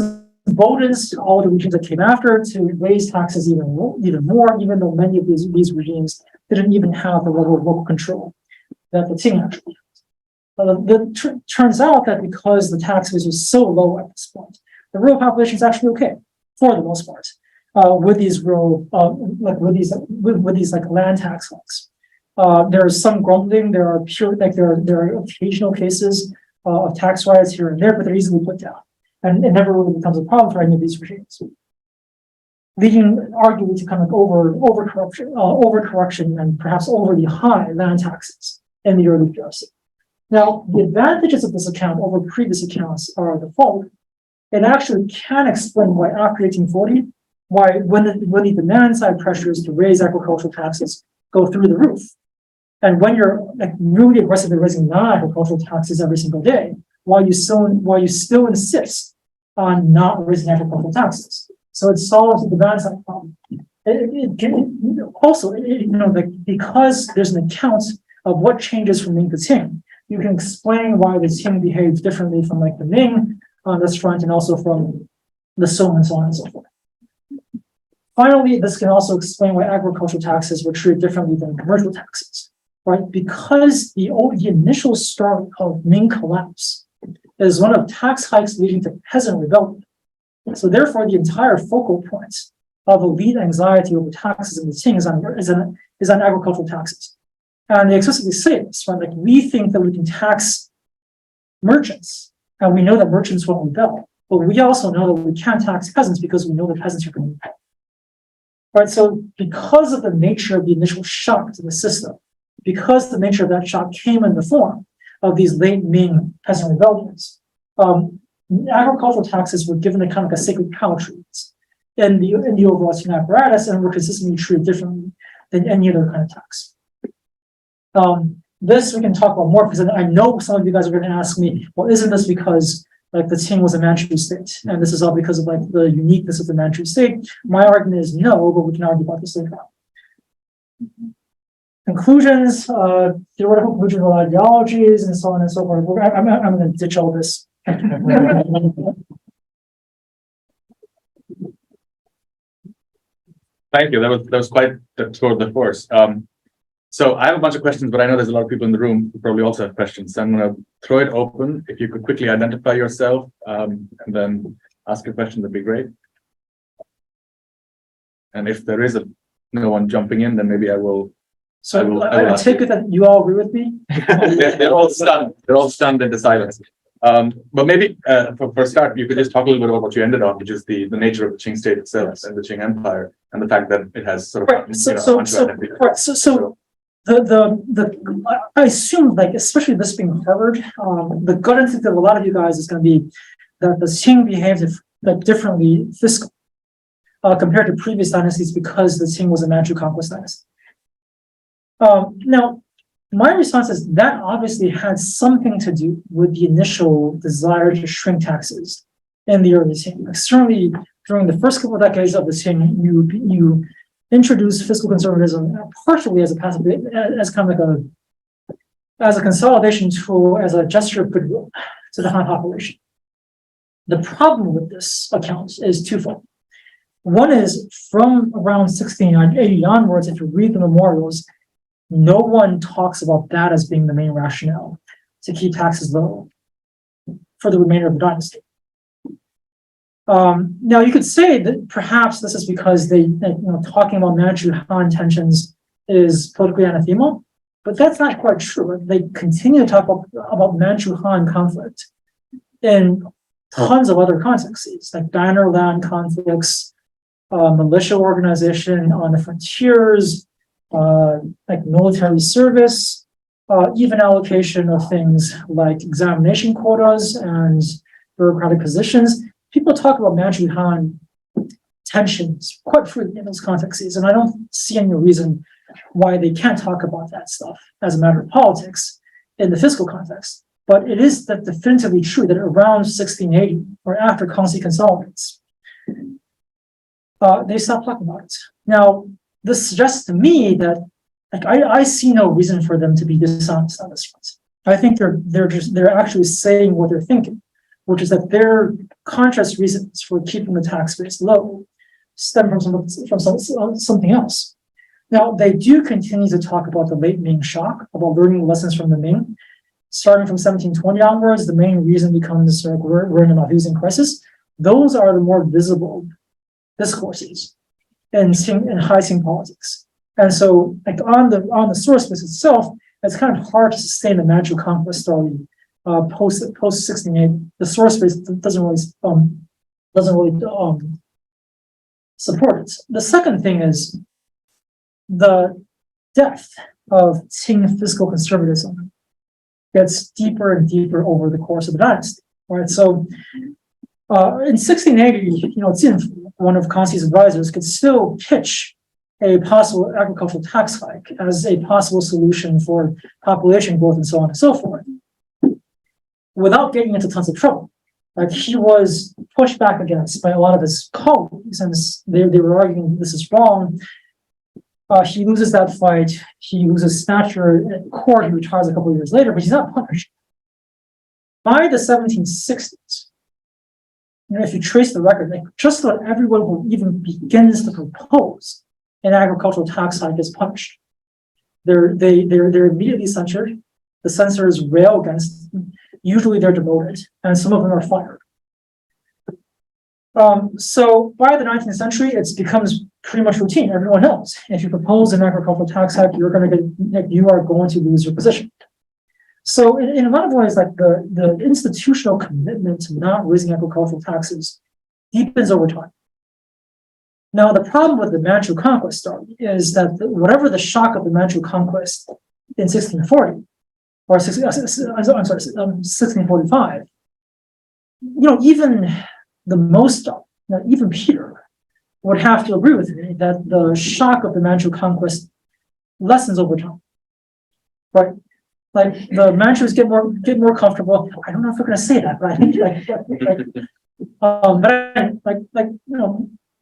[SPEAKER 2] emboldens all the regimes that came after to raise taxes even more, even though many of these regimes didn't even have the level of local control that the Qing actually had. Turns out that because the tax base was so low at this point, the rural population is actually okay for the most part with these rural with these land tax hikes. There is some grumbling. There are occasional cases of tax riots here and there, but they're easily put down, and it never really becomes a problem for any of these regimes, leading arguably to kind of overcorrection and perhaps over the high land taxes in the early years. Now, the advantages of this account over previous accounts are the following. It actually can explain why after 1840, when the demand side pressures to raise agricultural taxes go through the roof, and when you're really aggressively raising non-agricultural taxes every single day, while you still insist on not raising agricultural taxes. So it solves the demand side problem. It can also, because there's an account of what changes from Ming to Qing, you can explain why the Qing behaves differently from the Ming on this front and also from the Song and so on and so forth. Finally, this can also explain why agricultural taxes were treated differently than commercial taxes, right? Because the initial start of Ming collapse is one of tax hikes leading to peasant rebellion. So therefore, the entire focal point of elite anxiety over taxes in the Qing is on agricultural taxes. And they explicitly say this, right? Like, we think that we can tax merchants, and we know that merchants won't rebel, but we also know that we can't tax peasants because we know that peasants are going to rebel. Right, so because of the nature of the initial shock to the system, because the nature of that shock came in the form of these late Ming peasant rebellions, agricultural taxes were given a kind of like a sacred cow treatment in the overall Qing apparatus, and were consistently treated differently than any other kind of tax. This we can talk about more, because I know some of you guys are going to ask me, well, isn't this because the Qing was a Manchu state, and this is all because of the uniqueness of the Manchu state? My argument is no, but we can argue about this later on. Conclusions, theoretical conclusions of ideologies, and so on and so forth. I'm going to ditch all this. Thank
[SPEAKER 1] you. That was quite the tour of the course. So I have a bunch of questions, but I know there's a lot of people in the room who probably also have questions. So I'm going to throw it open. If you could quickly identify yourself and then ask a question, that'd be great. And if there is no one jumping in, then maybe I will.
[SPEAKER 2] So I take it that you all agree with me?
[SPEAKER 1] They're all stunned. They're all stunned into silence. But maybe for a start, you could just talk a little bit about what you ended on, which is the nature of the Qing state itself and the Qing Empire, and the fact that it has sort of
[SPEAKER 2] I assume, especially this being Harvard, the gut instinct of a lot of you guys is going to be that the Qing behaved differently fiscally compared to previous dynasties because the Qing was a Manchu conquest dynasty. Now, my response is that obviously had something to do with the initial desire to shrink taxes in the early Qing. Certainly, during the first couple of decades of the Qing, you introduced fiscal conservatism partially as a consolidation tool, as a gesture of goodwill to the Han population. The problem with this account is twofold. One is, from around 1680 onwards, if you read the memorials, no one talks about that as being the main rationale to keep taxes low for the remainder of the dynasty. Now, you could say that perhaps this is because talking about Manchu-Han tensions is politically anathema, but that's not quite true. They continue to talk about Manchu-Han conflict in tons of other contexts, like banner land conflicts, militia organization on the frontiers, like military service, even allocation of things like examination quotas and bureaucratic positions. People talk about Manchu-Han tensions quite freely in those contexts, and I don't see any reason why they can't talk about that stuff as a matter of politics in the fiscal context. But it is that definitively true that around 1680 or after Kangxi consolidates, they stopped talking about it. Now, this suggests to me that I see no reason for them to be dishonest on this front. I think they're actually saying what they're thinking, which is that their conscious reasons for keeping the tax base low stem from something else. Now, they do continue to talk about the late Ming shock, about learning lessons from the Ming. Starting from 1720 onwards, the main reason becomes we're in a Malthusian crisis. Those are the more visible discourses in high Qing politics. And so, on the source base itself, it's kind of hard to sustain the Manchu conquest story post 1680. The source base doesn't really support it. The second thing is the depth of Qing fiscal conservatism gets deeper and deeper over the course of the dynasty. Right. So in 1680, Jinfu, one of Kangxi's advisors, could still pitch a possible agricultural tax hike as a possible solution for population growth and so on and so forth, without getting into tons of trouble. Like, he was pushed back against by a lot of his colleagues, and they were arguing this is wrong. He loses that fight. He loses stature at court. He retires a couple of years later, but he's not punished. By the 1760s, if you trace the record, just about everyone who even begins to propose an agricultural tax hike is punished. They're immediately censured. The censors rail against them. Usually they're demoted, and some of them are fired. So by the 19th century, it becomes pretty much routine. Everyone knows if you propose an agricultural tax hike, you are going to lose your position. So in a lot of ways, the institutional commitment to not raising agricultural taxes deepens over time. Now, the problem with the Manchu conquest story is that whatever the shock of the Manchu conquest in 1640, or 1645, even the most, even Peter would have to agree with me that the shock of the Manchu conquest lessens over time, right? Like, the Manchus get more comfortable. I don't know if we're going to say that, but I think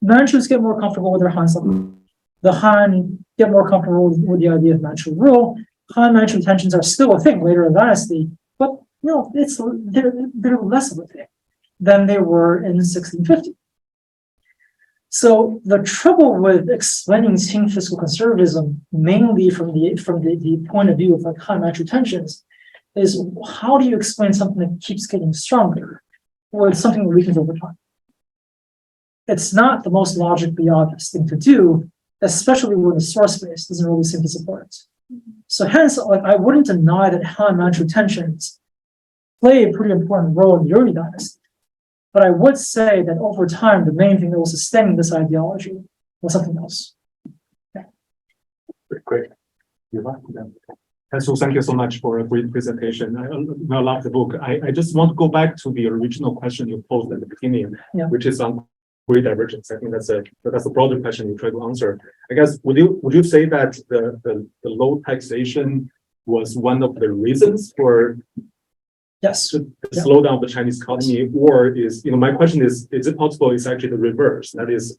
[SPEAKER 2] Manchus get more comfortable with their Han Song. The Han get more comfortable with the idea of Manchu rule. Han-Manchu tensions are still a thing later in the dynasty, but they're less of a thing than they were in 1650. So the trouble with explaining Qing fiscal conservatism, mainly from the point of view of Han-Manchu tensions, is how do you explain something that keeps getting stronger with something that weakens over time? It's not the most logically obvious thing to do, especially when the source base doesn't really seem to support it. So hence, I wouldn't deny that Han-Manchu tensions play a pretty important role in the early dynasty. But I would say that over time, the main thing that was sustaining this ideology was something else.
[SPEAKER 3] Yeah. Great. So thank you so much for a great presentation. I love the book. I just want to go back to the original question you posed at the beginning, which is on great divergence. I think that's a broader question you try to answer. I guess would you say that the low taxation was one of the reasons for the slowdown of the Chinese economy, or is my question is it possible it's actually the reverse? That is,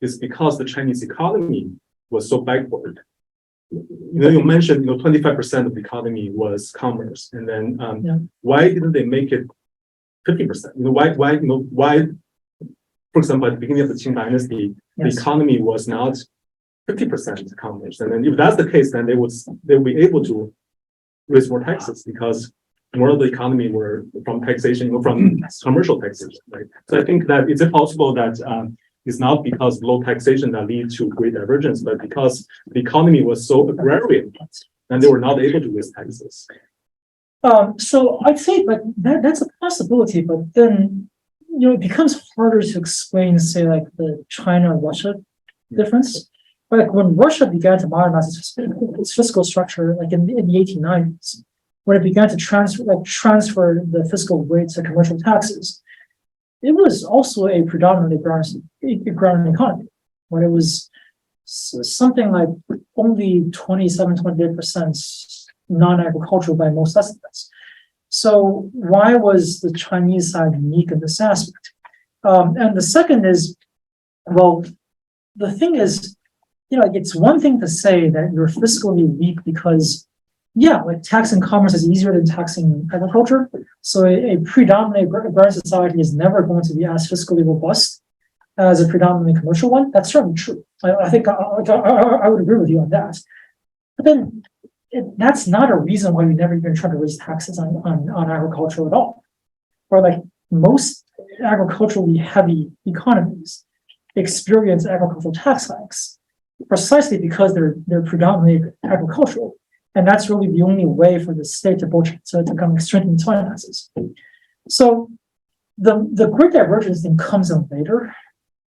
[SPEAKER 3] is because the Chinese economy was so backward. You mentioned 25% of the economy was commerce, and then why didn't they make it 50%? Why? For example, at the beginning of the Qing dynasty, the economy was not 50% commerce, and then if that's the case, then they would be able to raise more taxes because more of the economy were from taxation, from commercial taxation, right? So I think that it's possible that it's not because of low taxation that lead to great divergence, but because the economy was so agrarian and they were not able to raise taxes.
[SPEAKER 2] So I'd say that's a possibility, but then it becomes harder to explain, say, like the China-Russia difference. Like when Russia began to modernize its fiscal structure, like in the 1890s, when it began to transfer the fiscal weight to commercial taxes, it was also a predominantly agrarian economy, where it was something like only 28% non-agricultural by most estimates. So why was the Chinese side unique in this aspect? And the second is, well, the thing is, it's one thing to say that you're fiscally weak because, like taxing commerce is easier than taxing agriculture. So a predominantly agrarian society is never going to be as fiscally robust as a predominantly commercial one. That's certainly true. I think I would agree with you on that. But then that's not a reason why we never even try to raise taxes on agriculture at all. Or like most agriculturally heavy economies experience agricultural tax hikes precisely because they're predominantly agricultural. And that's really the only way for the state to come strengthen its finances. So the great divergence thing comes in later.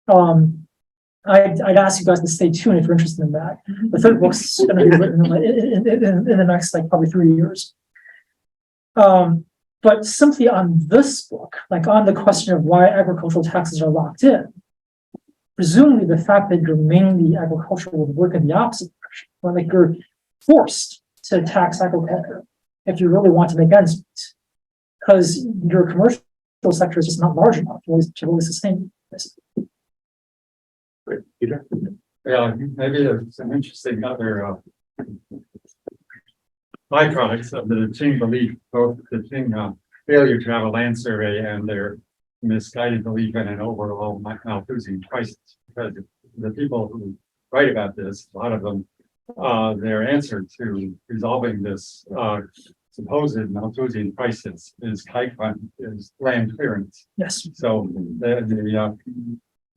[SPEAKER 2] I'd ask you guys to stay tuned if you're interested in that. The third book's going to be written in the next probably 3 years. But simply on this book, on the question of why agricultural taxes are locked in, presumably the fact that you're mainly agricultural would work in the opposite direction, where you're forced to tax agriculture if you really want to make ends meet, because your commercial sector is just not large enough to really sustain this.
[SPEAKER 1] Great. Peter?
[SPEAKER 4] Yeah, maybe there's some interesting other byproducts of the Qing belief, both the Qing failure to have a land survey and their misguided belief in an overall Malthusian crisis. Because the people who write about this, a lot of them, their answer to resolving this supposed Malthusian crisis is is land clearance.
[SPEAKER 2] Yes.
[SPEAKER 4] So they are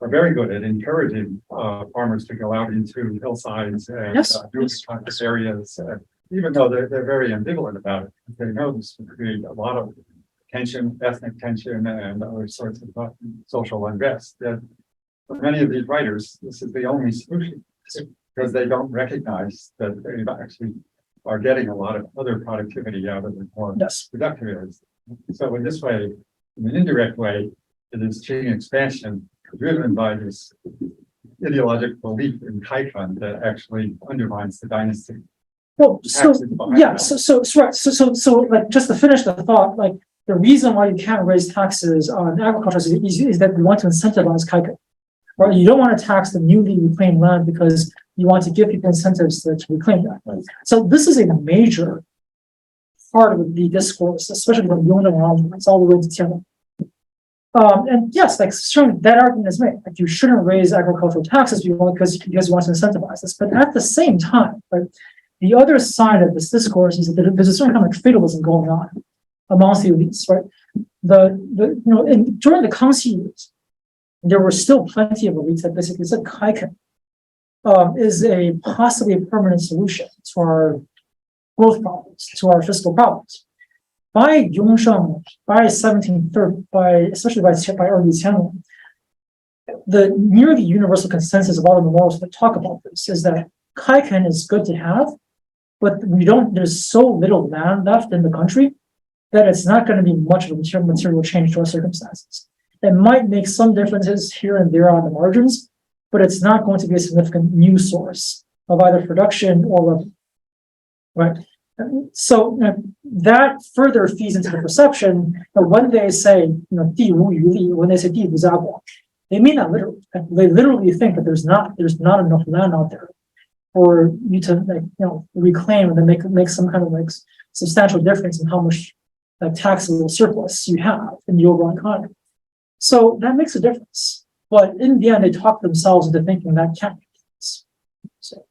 [SPEAKER 4] very good at encouraging farmers to go out into hillsides and newly conscious areas, even though they're very ambivalent about it. They know this will create a lot of tension, ethnic tension, and other sorts of social unrest. That for many of these writers, this is the only solution, because they don't recognize that they actually are getting a lot of other productivity out of the more productive areas. So in this way, in an indirect way, it is Qing expansion driven by this ideological belief in Kaikan that actually undermines the dynasty.
[SPEAKER 2] Well, so just to finish the thought, the reason why you can't raise taxes on agriculture is that you want to incentivize Kaikan. Right? You don't want to tax the newly reclaimed land because you want to give people incentives to reclaim that. Right? So this is a major part of the discourse, especially when it's all the way to Tiananmen. And yes, certainly that argument is made. You shouldn't raise agricultural taxes because you want to incentivize this. But at the same time, right, the other side of this discourse is that there's a certain kind of fatalism going on amongst the elites, right? During the Kangxi years, there were still plenty of elites that basically said Kaikan is a possibly permanent solution to our growth problems, to our fiscal problems. By Yongsheng, by 1730, especially by early Tiananmen, the nearly universal consensus of all the memorials that talk about this is that Kaikan is good to have, but there's so little land left in the country that it's not going to be much of a material change to our circumstances. It might make some differences here and there on the margins, but it's not going to be a significant new source of either production or revenue, right? So that further feeds into the perception that when they say, 地无余力, when they say 地无家国, they mean that literally. They literally think that there's not enough land out there for you to reclaim and then make some kind of substantial difference in how much taxable surplus you have in the overall economy. So that makes a difference. But in the end, they talk themselves into thinking that can't make a difference. So.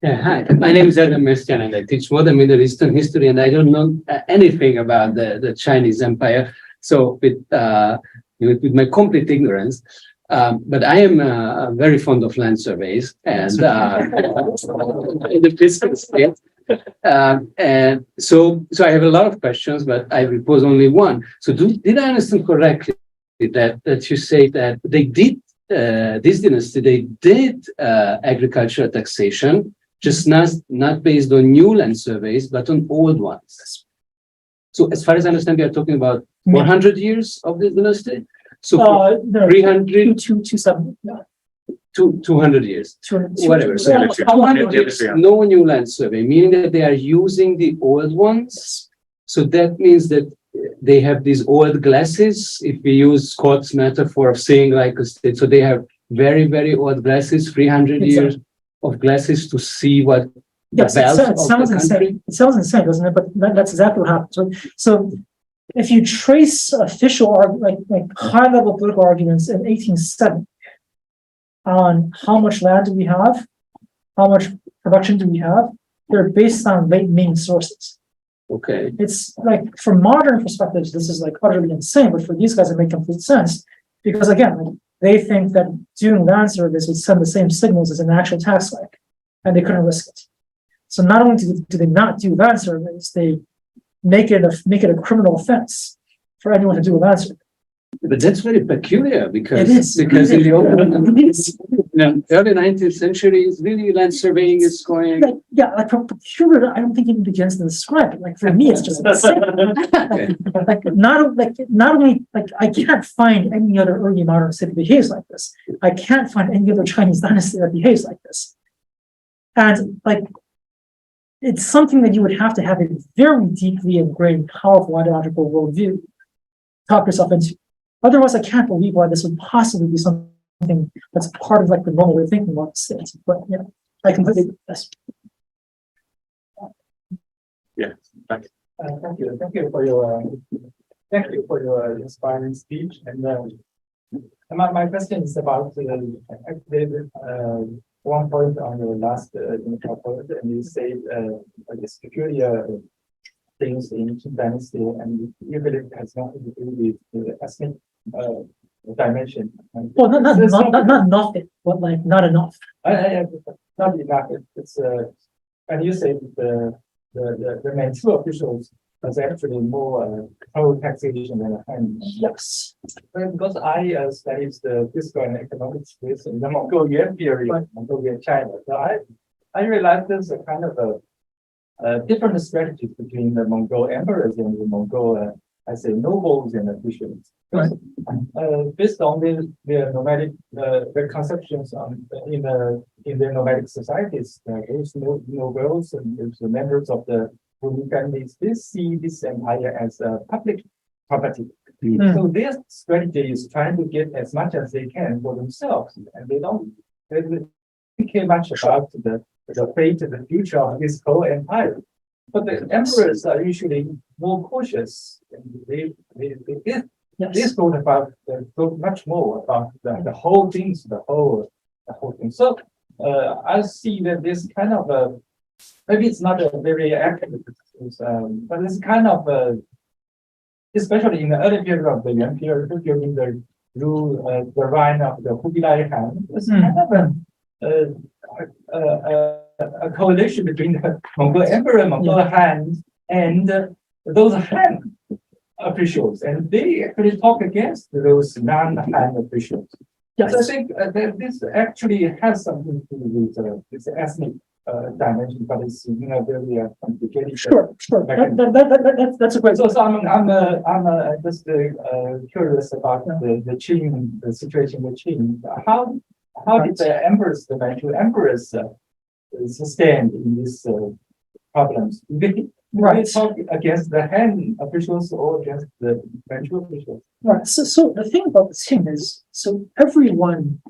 [SPEAKER 5] Yeah, hi. My name is Wilhelm.Institution.Archive, and I teach modern Middle Eastern history, and I don't know anything about the Chinese Empire. So with my complete ignorance, but I am very fond of land surveys and in the fiscal state. And so I have a lot of questions, but I will pose only one. So did I understand correctly that you say that they did this dynasty, they did agricultural taxation, just not based on new land surveys, but on old ones? So as far as I understand, we are talking about 100 years of this dynasty. So
[SPEAKER 2] No,
[SPEAKER 5] 300
[SPEAKER 2] 270, yeah.
[SPEAKER 5] to 200 years,
[SPEAKER 2] 200,
[SPEAKER 5] whatever. So
[SPEAKER 1] Yeah,
[SPEAKER 5] 200
[SPEAKER 1] yeah,
[SPEAKER 5] years,
[SPEAKER 1] yeah.
[SPEAKER 5] no new land survey, meaning that they are using the old ones. So that means that they have these old glasses. If we use Scott's metaphor of seeing like a state, so they have very, very old glasses, 300 years of glasses to see what
[SPEAKER 2] yes,
[SPEAKER 5] the wealth
[SPEAKER 2] it
[SPEAKER 5] of
[SPEAKER 2] sounds
[SPEAKER 5] the country.
[SPEAKER 2] insane. It sounds insane, doesn't it? But that's exactly what happens. Right? So if you trace official, like high-level political arguments in 1870 on how much land do we have, how much production do we have, they're based on late Ming sources.
[SPEAKER 5] Okay.
[SPEAKER 2] It's like, from modern perspectives, this is like utterly insane, but for these guys, it makes complete sense. Because again, like, they think that doing land surveys would send the same signals as an actual tax hike, and they couldn't risk it. So not only do they not do land surveys, they make it a criminal offense for anyone to do a land survey.
[SPEAKER 5] But that's very peculiar because
[SPEAKER 2] It is.
[SPEAKER 5] because in the
[SPEAKER 2] It is.
[SPEAKER 5] early 19th century, really land surveying is going.
[SPEAKER 2] Like from peculiar, I don't think it even begins to describe it. Like for me, it's just insane. like not only like I can't find any other early modern city that behaves like this. I can't find any other Chinese dynasty that behaves like this. And like, it's something that you would have to have a very deeply ingrained, powerful ideological worldview to talk yourself into. Otherwise, I can't believe why this would possibly be something that's part of like the normal way of thinking about the state. But yeah, I completely agree. Yes.
[SPEAKER 1] Yeah, thanks.
[SPEAKER 3] Thank you. Thank you for your inspiring speech. And my question is about one point on your last point, and you said this peculiar things in Qing dynasty, and usually it has nothing to do with the ethnic dimension.
[SPEAKER 2] Well, not nothing, but like not enough.
[SPEAKER 3] Not enough. It's and you say the Manchu officials was actually more pro taxation than hand.
[SPEAKER 2] Yes.
[SPEAKER 3] Because I studied the fiscal and economic space in the Mongolian period, Mongolian China. So I realized there's a kind of a different strategies between the Mongol emperors and the Mongol, I say, nobles and officials.
[SPEAKER 2] Right.
[SPEAKER 3] Based on their nomadic, their conceptions in the nomadic societies, those nobles and those members of the ruling families, they see this empire as a public property.
[SPEAKER 2] Mm.
[SPEAKER 3] So their strategy is trying to get as much as they can for themselves, and they don't care much about the fate of the future of this whole empire. But the emperors are usually more cautious, and they thought about thought much more about the whole things, the whole thing. So I see that this kind of maybe it's not a very accurate, but it's kind of especially in the early period of the Yuan period, during the rule, the reign of the Kublai Khan, it's kind of a coalition between the Mongol Emperor, Mongol Han, and those Han officials, and they actually talk against those non-Han officials.
[SPEAKER 2] Yes.
[SPEAKER 3] So I think that this actually has something to do with this ethnic dimension, but it's very complicated.
[SPEAKER 2] Sure. That's a great.
[SPEAKER 3] So I'm just curious about the Qing, the situation with Qing. How did the emperors, the Manchu emperors, stand in these problems? They talk against the Han officials or against the Manchu officials?
[SPEAKER 2] Right. So the thing about the Qing is, so everyone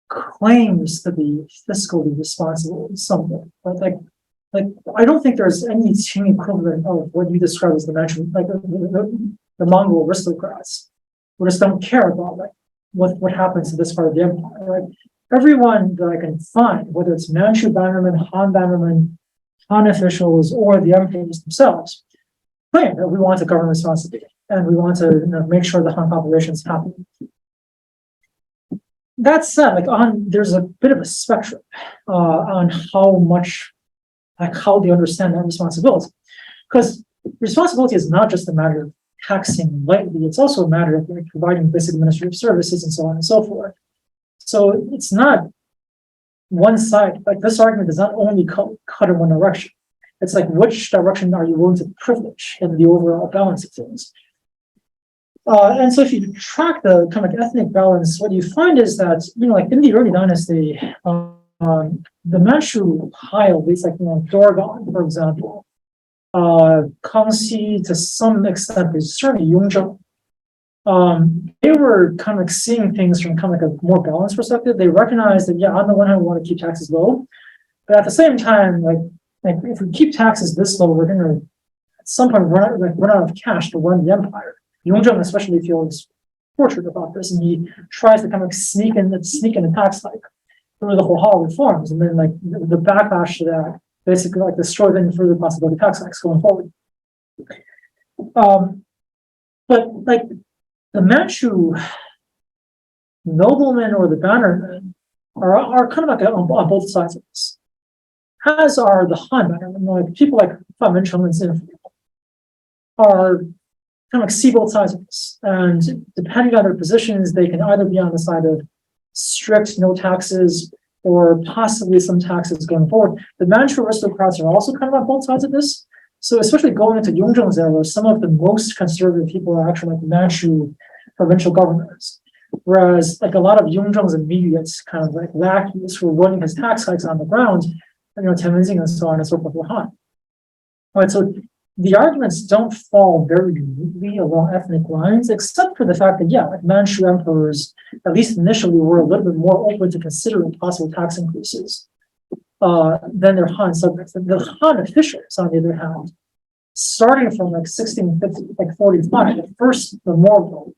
[SPEAKER 2] claims to be fiscally responsible in some way, but like I don't think there's any Qing equivalent of what you describe as the Manchu, like the Mongol aristocrats, who just don't care about like what happens to this part of the empire. Right? Everyone that I can find, whether it's Manchu bannermen, Han officials, or the emperors themselves, claim that we want a government responsibility and we want to make sure the Han population is happy. That said, there's a bit of a spectrum on how they understand that responsibility, because responsibility is not just a matter of taxing lightly; it's also a matter of providing basic administrative services and so on and so forth. So it's not one side. Like this argument does not only cut in one direction. It's like, which direction are you willing to privilege in the overall balance of things? And so if you track the kind of ethnic balance, what you find is that, like in the early dynasty, the Manchu pile, these like, Dorgan, for example, Kangxi to some extent, but certainly Yongzheng, they were kind of like seeing things from kind of like a more balanced perspective. They recognized that, yeah, on the one hand, we want to keep taxes low, but at the same time, like if we keep taxes this low, we're going to at some point run out of cash to run the empire. Yongzheng especially feels tortured about this, and he tries to kind of sneak in a tax hike through the whole reforms, and then like the backlash to that basically like destroys any further possibility of tax hikes going forward. But like the Manchu noblemen or the bannermen are kind of like on both sides of this, as are the Han bannermen. Like people like Fan Wencheng and Xin are kind of like see both sides of this, and depending on their positions, they can either be on the side of strict no taxes or possibly some taxes going forward. The Manchu aristocrats are also kind of on both sides of this. So especially going into Yongzheng's era, some of the most conservative people are actually like Manchu provincial governors, whereas like a lot of Yongzheng's immediate kind of like lackeys who were running his tax hikes on the ground, Tenzing and so on and so forth were Han. Right, so the arguments don't fall very neatly along ethnic lines, except for the fact that, yeah, like Manchu emperors, at least initially, were a little bit more open to considering possible tax increases than their Han subjects. The Han officials, on the other hand, starting from like 1650, like 45, the first memorial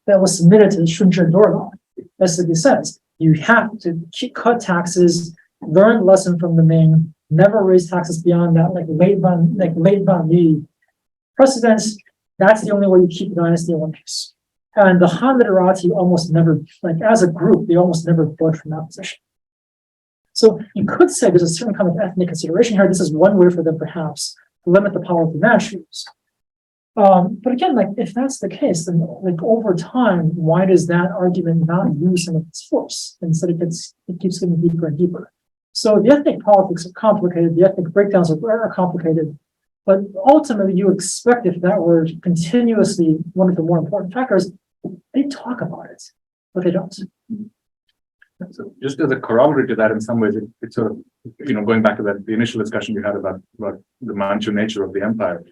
[SPEAKER 2] that was submitted to the Shunzhen Dorgan basically says, you have to cut taxes, learn the lesson from the Ming, never raise taxes beyond that, like late Ban Yi precedents. That's the only way you keep the dynasty in one piece. And the Han literati almost never, like as a group, they almost never budge from that position. So you could say there's a certain kind of ethnic consideration here. This is one way for them perhaps to limit the power of the Manchus. But again, like if that's the case, then like over time, why does that argument not lose some of its force? Instead, it keeps getting deeper and deeper. So the ethnic politics are complicated, the ethnic breakdowns are complicated, but ultimately you expect if that were continuously one of the more important factors, they talk about it, but they don't.
[SPEAKER 1] So just as a corollary to that, in some ways, it's sort of, going back to the initial discussion we had about the Manchu nature of the empire,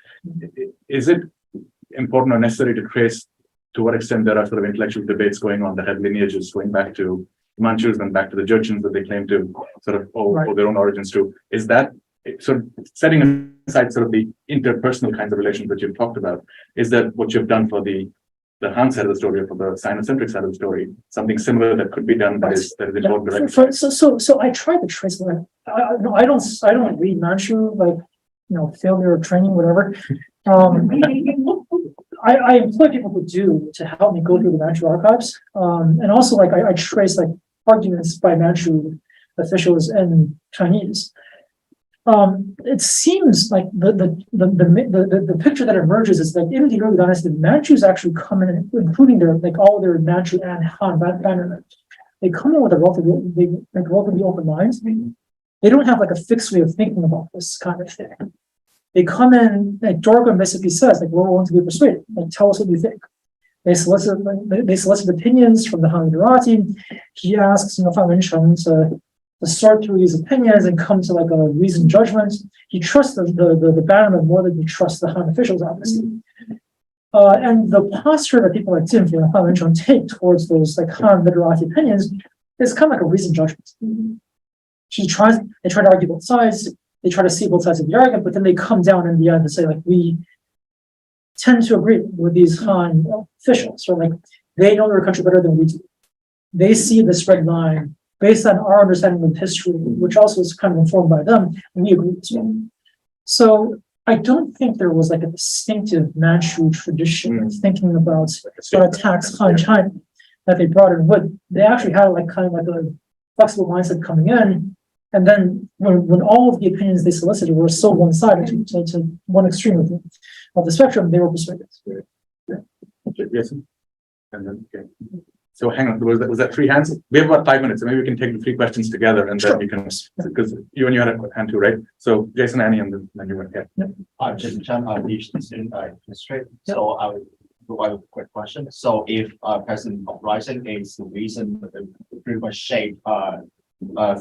[SPEAKER 1] is it important or necessary to trace to what extent there are sort of intellectual debates going on that have lineages going back to Manchus and back to the Jurchens that they claim to sort of owe their own origins to? Is that sort of setting aside sort of the interpersonal kinds of relations that you've talked about? Is that what you've done for the Han side of the story or for the Sinocentric side of the story? Something similar that could be done that is more direct.
[SPEAKER 2] So I try to trace that. I don't read Manchu like failure of training, whatever. I employ people who do to help me go through the Manchu archives, and also like I trace like arguments by Manchu officials in Chinese. It seems like the picture that emerges is that in the early dynasty, the Manchus actually come in, including their like all their Manchu and Han bannermen. They come in with a relatively open minds. They don't have like a fixed way of thinking about this kind of thing. They come in, like Dorgan basically says, like, we're willing to be persuaded. Like, tell us what you think. They solicit opinions from the Han literati. He asks, Fan Wencheng to sort through these opinions and come to like a reasoned judgment. He trusts the bannermen more than he trusts the Han officials, obviously. And the posture that people like Jin and Fan Wencheng take towards those like Han literati opinions is kind of like a reasoned judgment. They try to argue both sides. They try to see both sides of the argument, but then they come down in the end and say, like, we tend to agree with these Han officials, or like they know their country better than we do. They see this red line based on our understanding of history, which also is kind of informed by them, and we agree as well. So I don't think there was like a distinctive Manchu tradition of thinking about tax Han China that they brought in, but they actually had like kind of like a flexible mindset coming in. And then when all of the opinions they solicited were so one-sided to one extreme of the spectrum, they were persuaded.
[SPEAKER 1] Yes. And then, okay. So hang on, was that three hands? We have about 5 minutes, so maybe we can take the three questions together and then you can, because you had a hand too, right? So Jason, Annie, and then you went ahead.
[SPEAKER 6] Jason Chen, I teach the student history. So I would provide a quick question. So if President uprising is the reason that pretty much shape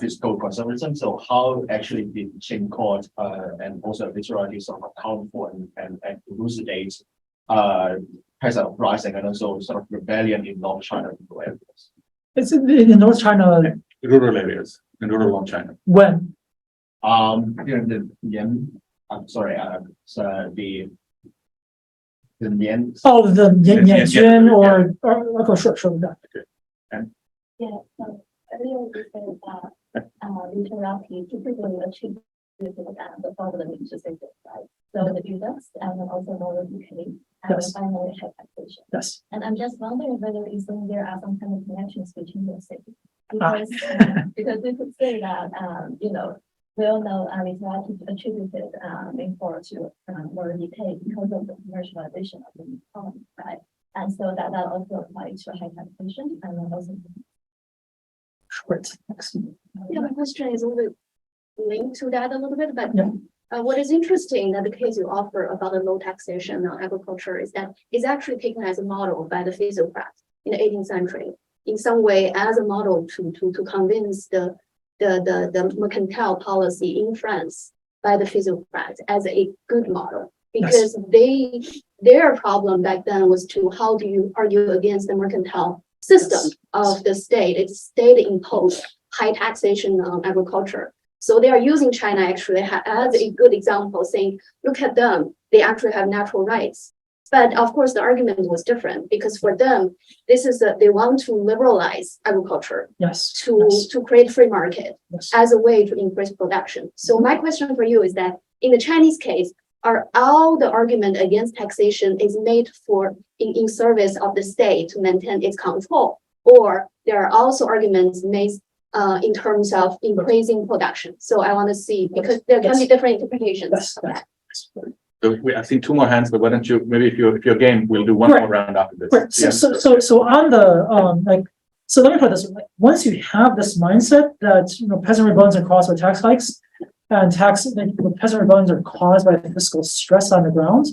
[SPEAKER 6] fiscal conservatism, so how actually did Qing court and also literally sort of account for and elucidate President uprising and also sort of rebellion in North China areas?
[SPEAKER 2] It's in North China.
[SPEAKER 1] Rural areas, in rural North China.
[SPEAKER 2] When?
[SPEAKER 6] During the Yan, I'm sorry, the Yan.
[SPEAKER 2] Oh, the
[SPEAKER 1] Yes,
[SPEAKER 2] Yanjun or okay, sure.
[SPEAKER 7] Yeah, so earlier you said literati typically attributed the problem to citizens, right? So the US and also moral decay and
[SPEAKER 2] Yes.
[SPEAKER 7] finally high taxation.
[SPEAKER 2] Yes.
[SPEAKER 7] And I'm just wondering whether you think there are some kind of connections between those things.
[SPEAKER 2] Ah.
[SPEAKER 7] Because we could say that we all know literati attributed before to moral decay because of the commercialization of the economy, right? And so that also applies to high taxation and then also.
[SPEAKER 2] Short. Excellent.
[SPEAKER 8] Yeah, my question is a little bit linked to that a little bit, but
[SPEAKER 2] Yeah.
[SPEAKER 8] What is interesting that the case you offer about the low taxation on agriculture is that it's actually taken as a model by the physiocrats in the 18th century, in some way as a model to convince the mercantile policy in France by the physiocrats as a good model. Because their problem back then was to how do you argue against the mercantile system of the state? It's state imposed high taxation on agriculture. So they are using China actually as a good example, saying, look at them, they actually have natural rights. But of course, the argument was different because for them, this is they want to liberalize agriculture to create free market as a way to increase production. So my question for you is that in the Chinese case, are all the argument against taxation is made for in service of the state to maintain its control, or there are also arguments made in terms of increasing production? So I want to see, because there can be different interpretations of that.
[SPEAKER 1] So I've seen two more hands, but why don't you, maybe if you're game, we'll do one more round after this.
[SPEAKER 2] Right. So on the so let me put it this way. Once you have this mindset that peasant rebellions are caused by tax hikes and peasant rebellions are caused by fiscal stress on the ground,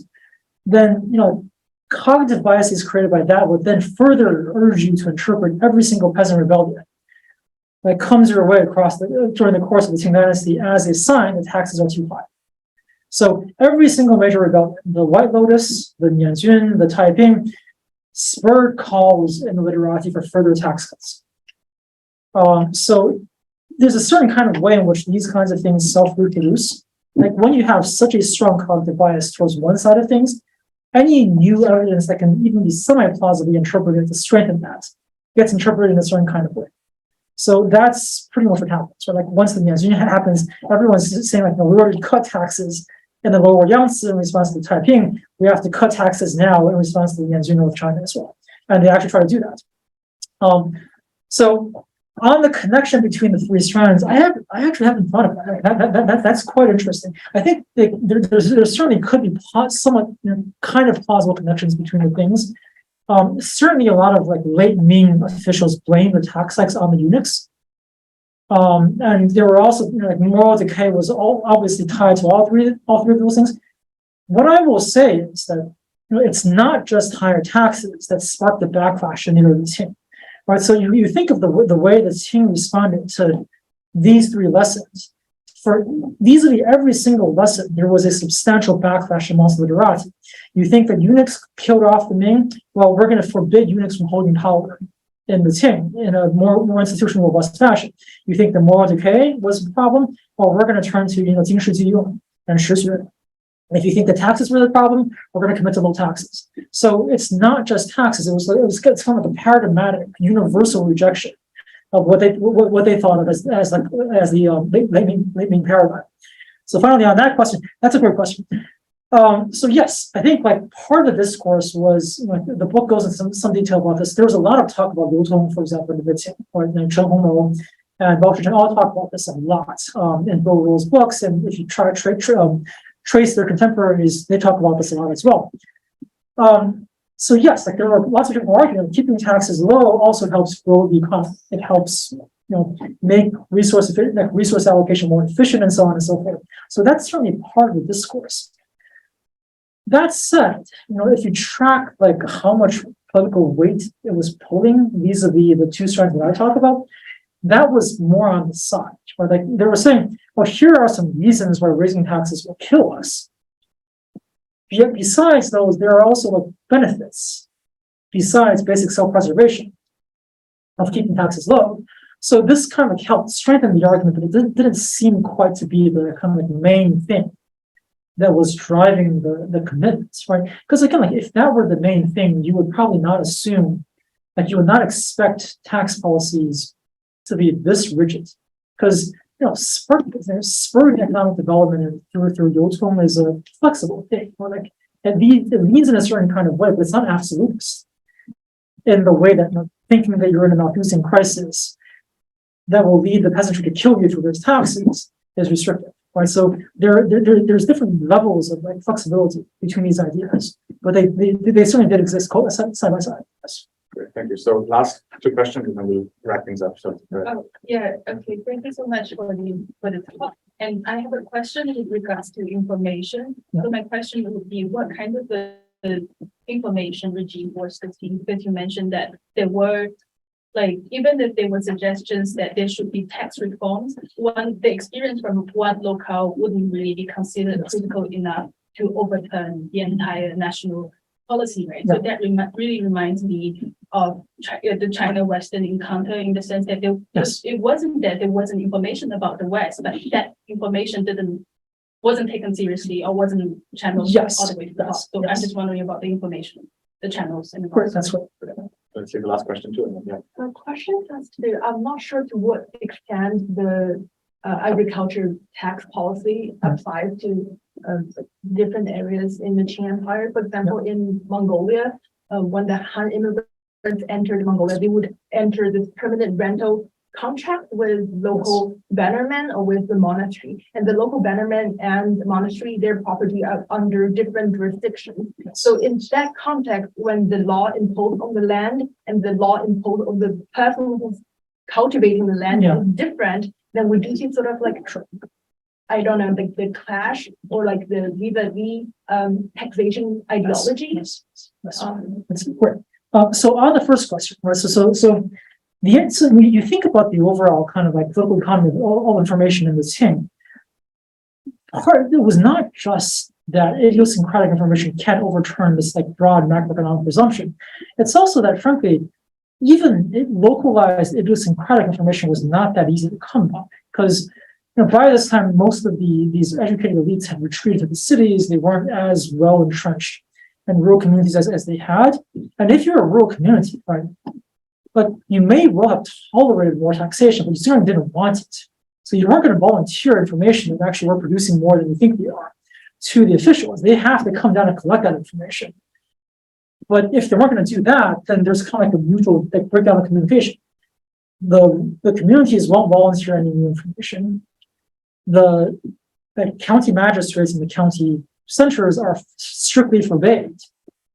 [SPEAKER 2] then cognitive biases created by that would then further urge you to interpret every single peasant rebellion that comes your way during the course of the Qing dynasty as a sign that taxes are too high. So every single major rebellion, the White Lotus, the Nianjun, the Taiping, spurred calls in the literati for further tax cuts. So there's a certain kind of way in which these kinds of things self-reproduce. Like when you have such a strong cognitive bias towards one side of things, any new evidence that can even be semi-plausibly interpreted to strengthen that gets interpreted in a certain kind of way. So that's pretty much what happens. So like once the Nianjun happens, everyone's saying like, no, we already cut taxes in the lower Yangtze in response to the Taiping. We have to cut taxes now in response to the Nianjun North China as well. And they actually try to do that. So on the connection between the three strands, I actually haven't thought of that. That's quite interesting. I think there certainly could be somewhat kind of plausible connections between the things. Certainly a lot of like late Ming officials blame the tax hikes on the eunuchs. And there were also like moral decay was obviously tied to all three of those things. What I will say is that it's not just higher taxes that sparked the backlash in the Qing, right? So you think of the way the Qing responded to these three lessons. For easily every single lesson, there was a substantial backlash amongst the literati. You think that eunuchs killed off the Ming? Well, we're going to forbid eunuchs from holding power in the Qing in a more institutional, robust fashion. You think the moral decay was a problem? Well, we're going to turn to Jing Shi Ji Yong and Shi Xue. If you think the taxes were the problem, we're going to commit to low taxes. So it's not just taxes. It's kind of a paradigmatic, universal rejection of what they thought of as the late Ming paradigm. So finally, on that question, that's a great question. So yes, I think like part of the discourse was the book goes into some detail about this. There was a lot of talk about Liu Tong, for example, in the mid-Qing, or Chen Hongnou and Bao Shichen all talk about this a lot in Bill Rule's books. And if you try to trace their contemporaries, they talk about this a lot as well. So yes, like there are lots of different arguments. Keeping taxes low also helps grow the economy. It helps, make resource allocation more efficient and so on and so forth. So that's certainly part of the discourse. That said, if you track like how much political weight it was pulling vis-a-vis the two strands that I talk about, that was more on the side. Right? Like they were saying, well, here are some reasons why raising taxes will kill us. Yet besides those, there are also like benefits besides basic self-preservation of keeping taxes low. So this kind of helped strengthen the argument, but it didn't seem quite to be the kind of like main thing that was driving the commitments, right? Because again, like if that were the main thing, you would probably not assume, like you would not expect tax policies to be this rigid, because spurring economic development through Yodfeng is a flexible thing. Or like it means in a certain kind of way, but it's not absolutist in the way that thinking that you're in a Malthusian crisis that will lead the peasantry to kill you through those taxes is restrictive. Right, so there's different levels of like flexibility between these ideas, but they certainly did exist side by side. Yes.
[SPEAKER 1] Great, thank you. So last two questions, and then we'll wrap things up. So
[SPEAKER 9] yeah, okay. Thank you so much for the talk. And I have a question with regards to information.
[SPEAKER 2] Yeah.
[SPEAKER 9] So my question would be, what kind of the information regime was the team? Because you mentioned that there were, like, even if there were suggestions that there should be tax reforms, the experience from one locale wouldn't really be considered critical enough to overturn the entire national policy, right?
[SPEAKER 2] Yeah.
[SPEAKER 9] So that really reminds me of the China-Western encounter, in the sense that it wasn't that there wasn't information about the West, but that information wasn't taken seriously or wasn't channeled all the way to the top. So I'm just wondering about the information, the channels. And
[SPEAKER 2] Of course, that's what.
[SPEAKER 1] let's see the last question too. And then, yeah.
[SPEAKER 10] The question has to do, I'm not sure to what extent the agriculture tax policy applies to different areas in the Qing Empire. For example, in Mongolia, when the Han immigrants entered Mongolia, they would enter this permanent rental contract with local bannermen or with the monastery. And the local bannermen and the monastery, their property are under different jurisdictions. So in that context, when the law imposed on the land and the law imposed on the person who's cultivating the land is different, then we do see sort of like, I don't know, like the clash or like the vis-a-vis taxation ideology.
[SPEAKER 2] Yes. That's important. So on the first question, right? So the answer, when you think about the overall kind of like political economy of all information in this thing, it was not just that idiosyncratic information can't overturn this like broad macroeconomic presumption. It's also that, frankly, even localized idiosyncratic information was not that easy to come by, because by this time most of these educated elites had retreated to the cities. They weren't as well entrenched in rural communities as they had. And if you're a rural community, right, but you may well have tolerated more taxation, but you certainly didn't want it. So you weren't going to volunteer information that actually we're producing more than you think we are to the officials. They have to come down and collect that information. But if they weren't going to do that, then there's kind of like a mutual breakdown of communication. The communities won't volunteer any new information. The county magistrates and the county centers are strictly forbade,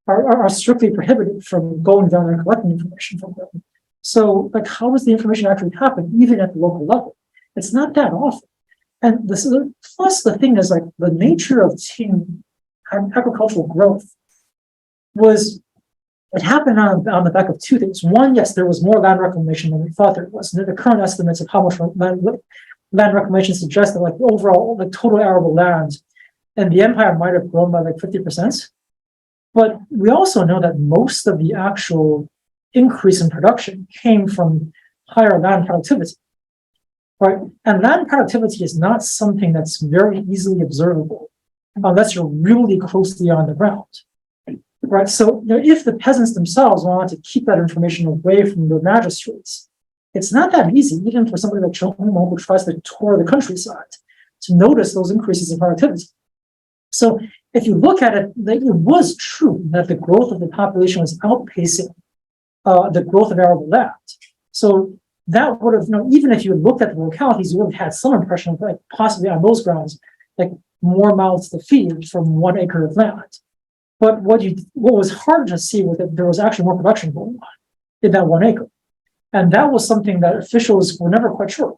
[SPEAKER 2] are strictly prohibited from going down and collecting information from them. So, like, how does the information actually happen, even at the local level? It's not that often. And this is plus the thing is, like, the nature of Qing agricultural growth was, it happened on the back of two things. One, yes, there was more land reclamation than we thought there was. The current estimates of how much land reclamation suggest that, like, overall, the total arable land and the empire might have grown by like 50%. But we also know that most of the actual increase in production came from higher land productivity, right? And land productivity is not something that's very easily observable unless you're really closely on the ground, right? So if the peasants themselves wanted to keep that information away from the magistrates, it's not that easy, even for somebody like Chen Hongmo who tries to tour the countryside, to notice those increases in productivity. So if you look at it, it was true that the growth of the population was outpacing the growth of arable land. So that would have, even if you had looked at the localities, you would have had some impression of, like, possibly on those grounds, like, more mouths to feed from 1 acre of land. But what was hard to see was that there was actually more production going on in that 1 acre. And that was something that officials were never quite sure.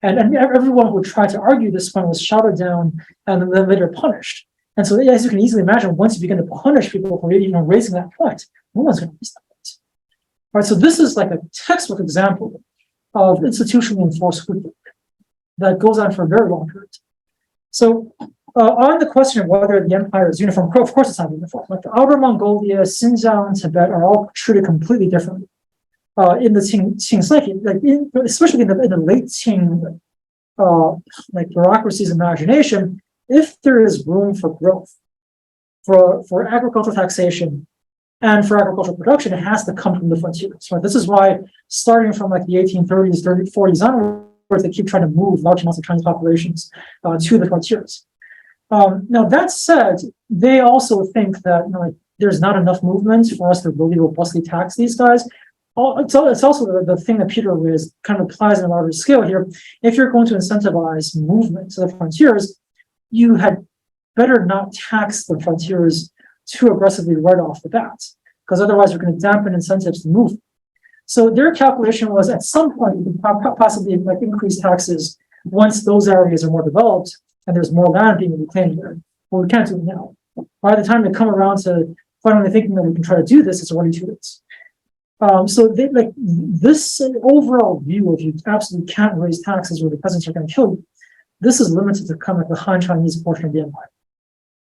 [SPEAKER 2] And everyone who tried to argue this point was shouted down and then later punished. And so, as you can easily imagine, once you begin to punish people for raising that point, no one's going to raise that point. All right, so this is like a textbook example of institutionally enforced groupthink that goes on for a very long period. So, on the question of whether the empire is uniform, of course it's not uniform. Like the Outer Mongolia, Xinjiang, and Tibet are all treated completely differently. In the Qing psyche, like especially in the late Qing, like bureaucracy's imagination, if there is room for growth, for agricultural taxation, and for agricultural production, it has to come from the frontiers. Right? This is why, starting from like the 1830s, 40s onwards, they keep trying to move large amounts of Chinese populations to the frontiers. Now that said, they also think that like, there's not enough movement for us to really robustly tax these guys. It's also the thing that Peter raised kind of applies on a larger scale here. If you're going to incentivize movement to the frontiers, you had better not tax the frontiers too aggressively right off the bat, because otherwise you're going to dampen incentives to move. So their calculation was at some point you could possibly like increase taxes once those areas are more developed and there's more land being reclaimed there. Well, we can't do it now. By the time they come around to finally thinking that we can try to do this, it's already too late. So they like this overall view of you absolutely can't raise taxes or the peasants are going to kill you. This is limited to kind of the Han Chinese portion of the empire.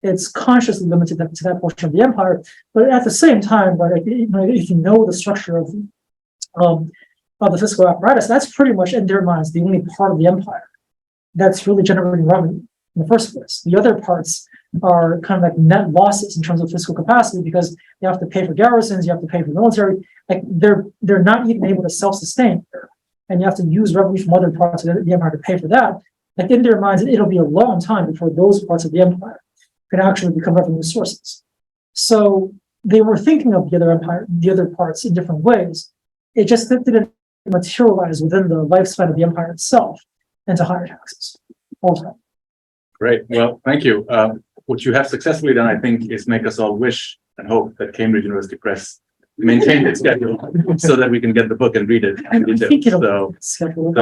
[SPEAKER 2] It's consciously limited to that portion of the empire, but at the same time, but if you know the structure of the fiscal apparatus, that's pretty much in their minds the only part of the empire that's really generating revenue in the first place. The other parts are kind of like net losses in terms of fiscal capacity because you have to pay for garrisons, you have to pay for military. Like they're not even able to self-sustain, and you have to use revenue from other parts of the empire to pay for that. Like in their minds, it'll be a long time before those parts of the empire can actually become revenue sources. So they were thinking of the other parts in different ways. It just didn't materialize within the lifespan of the empire itself into higher taxes all the time.
[SPEAKER 1] Great. Well, thank you. What you have successfully done, I think, is make us all wish and hope that Cambridge University Press maintain its schedule so that we can get the book and read it.
[SPEAKER 2] I think it'll schedule.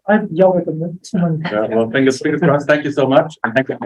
[SPEAKER 2] I've yelled at them too many times.
[SPEAKER 1] Well, fingers crossed. Thank you so much. And thank you.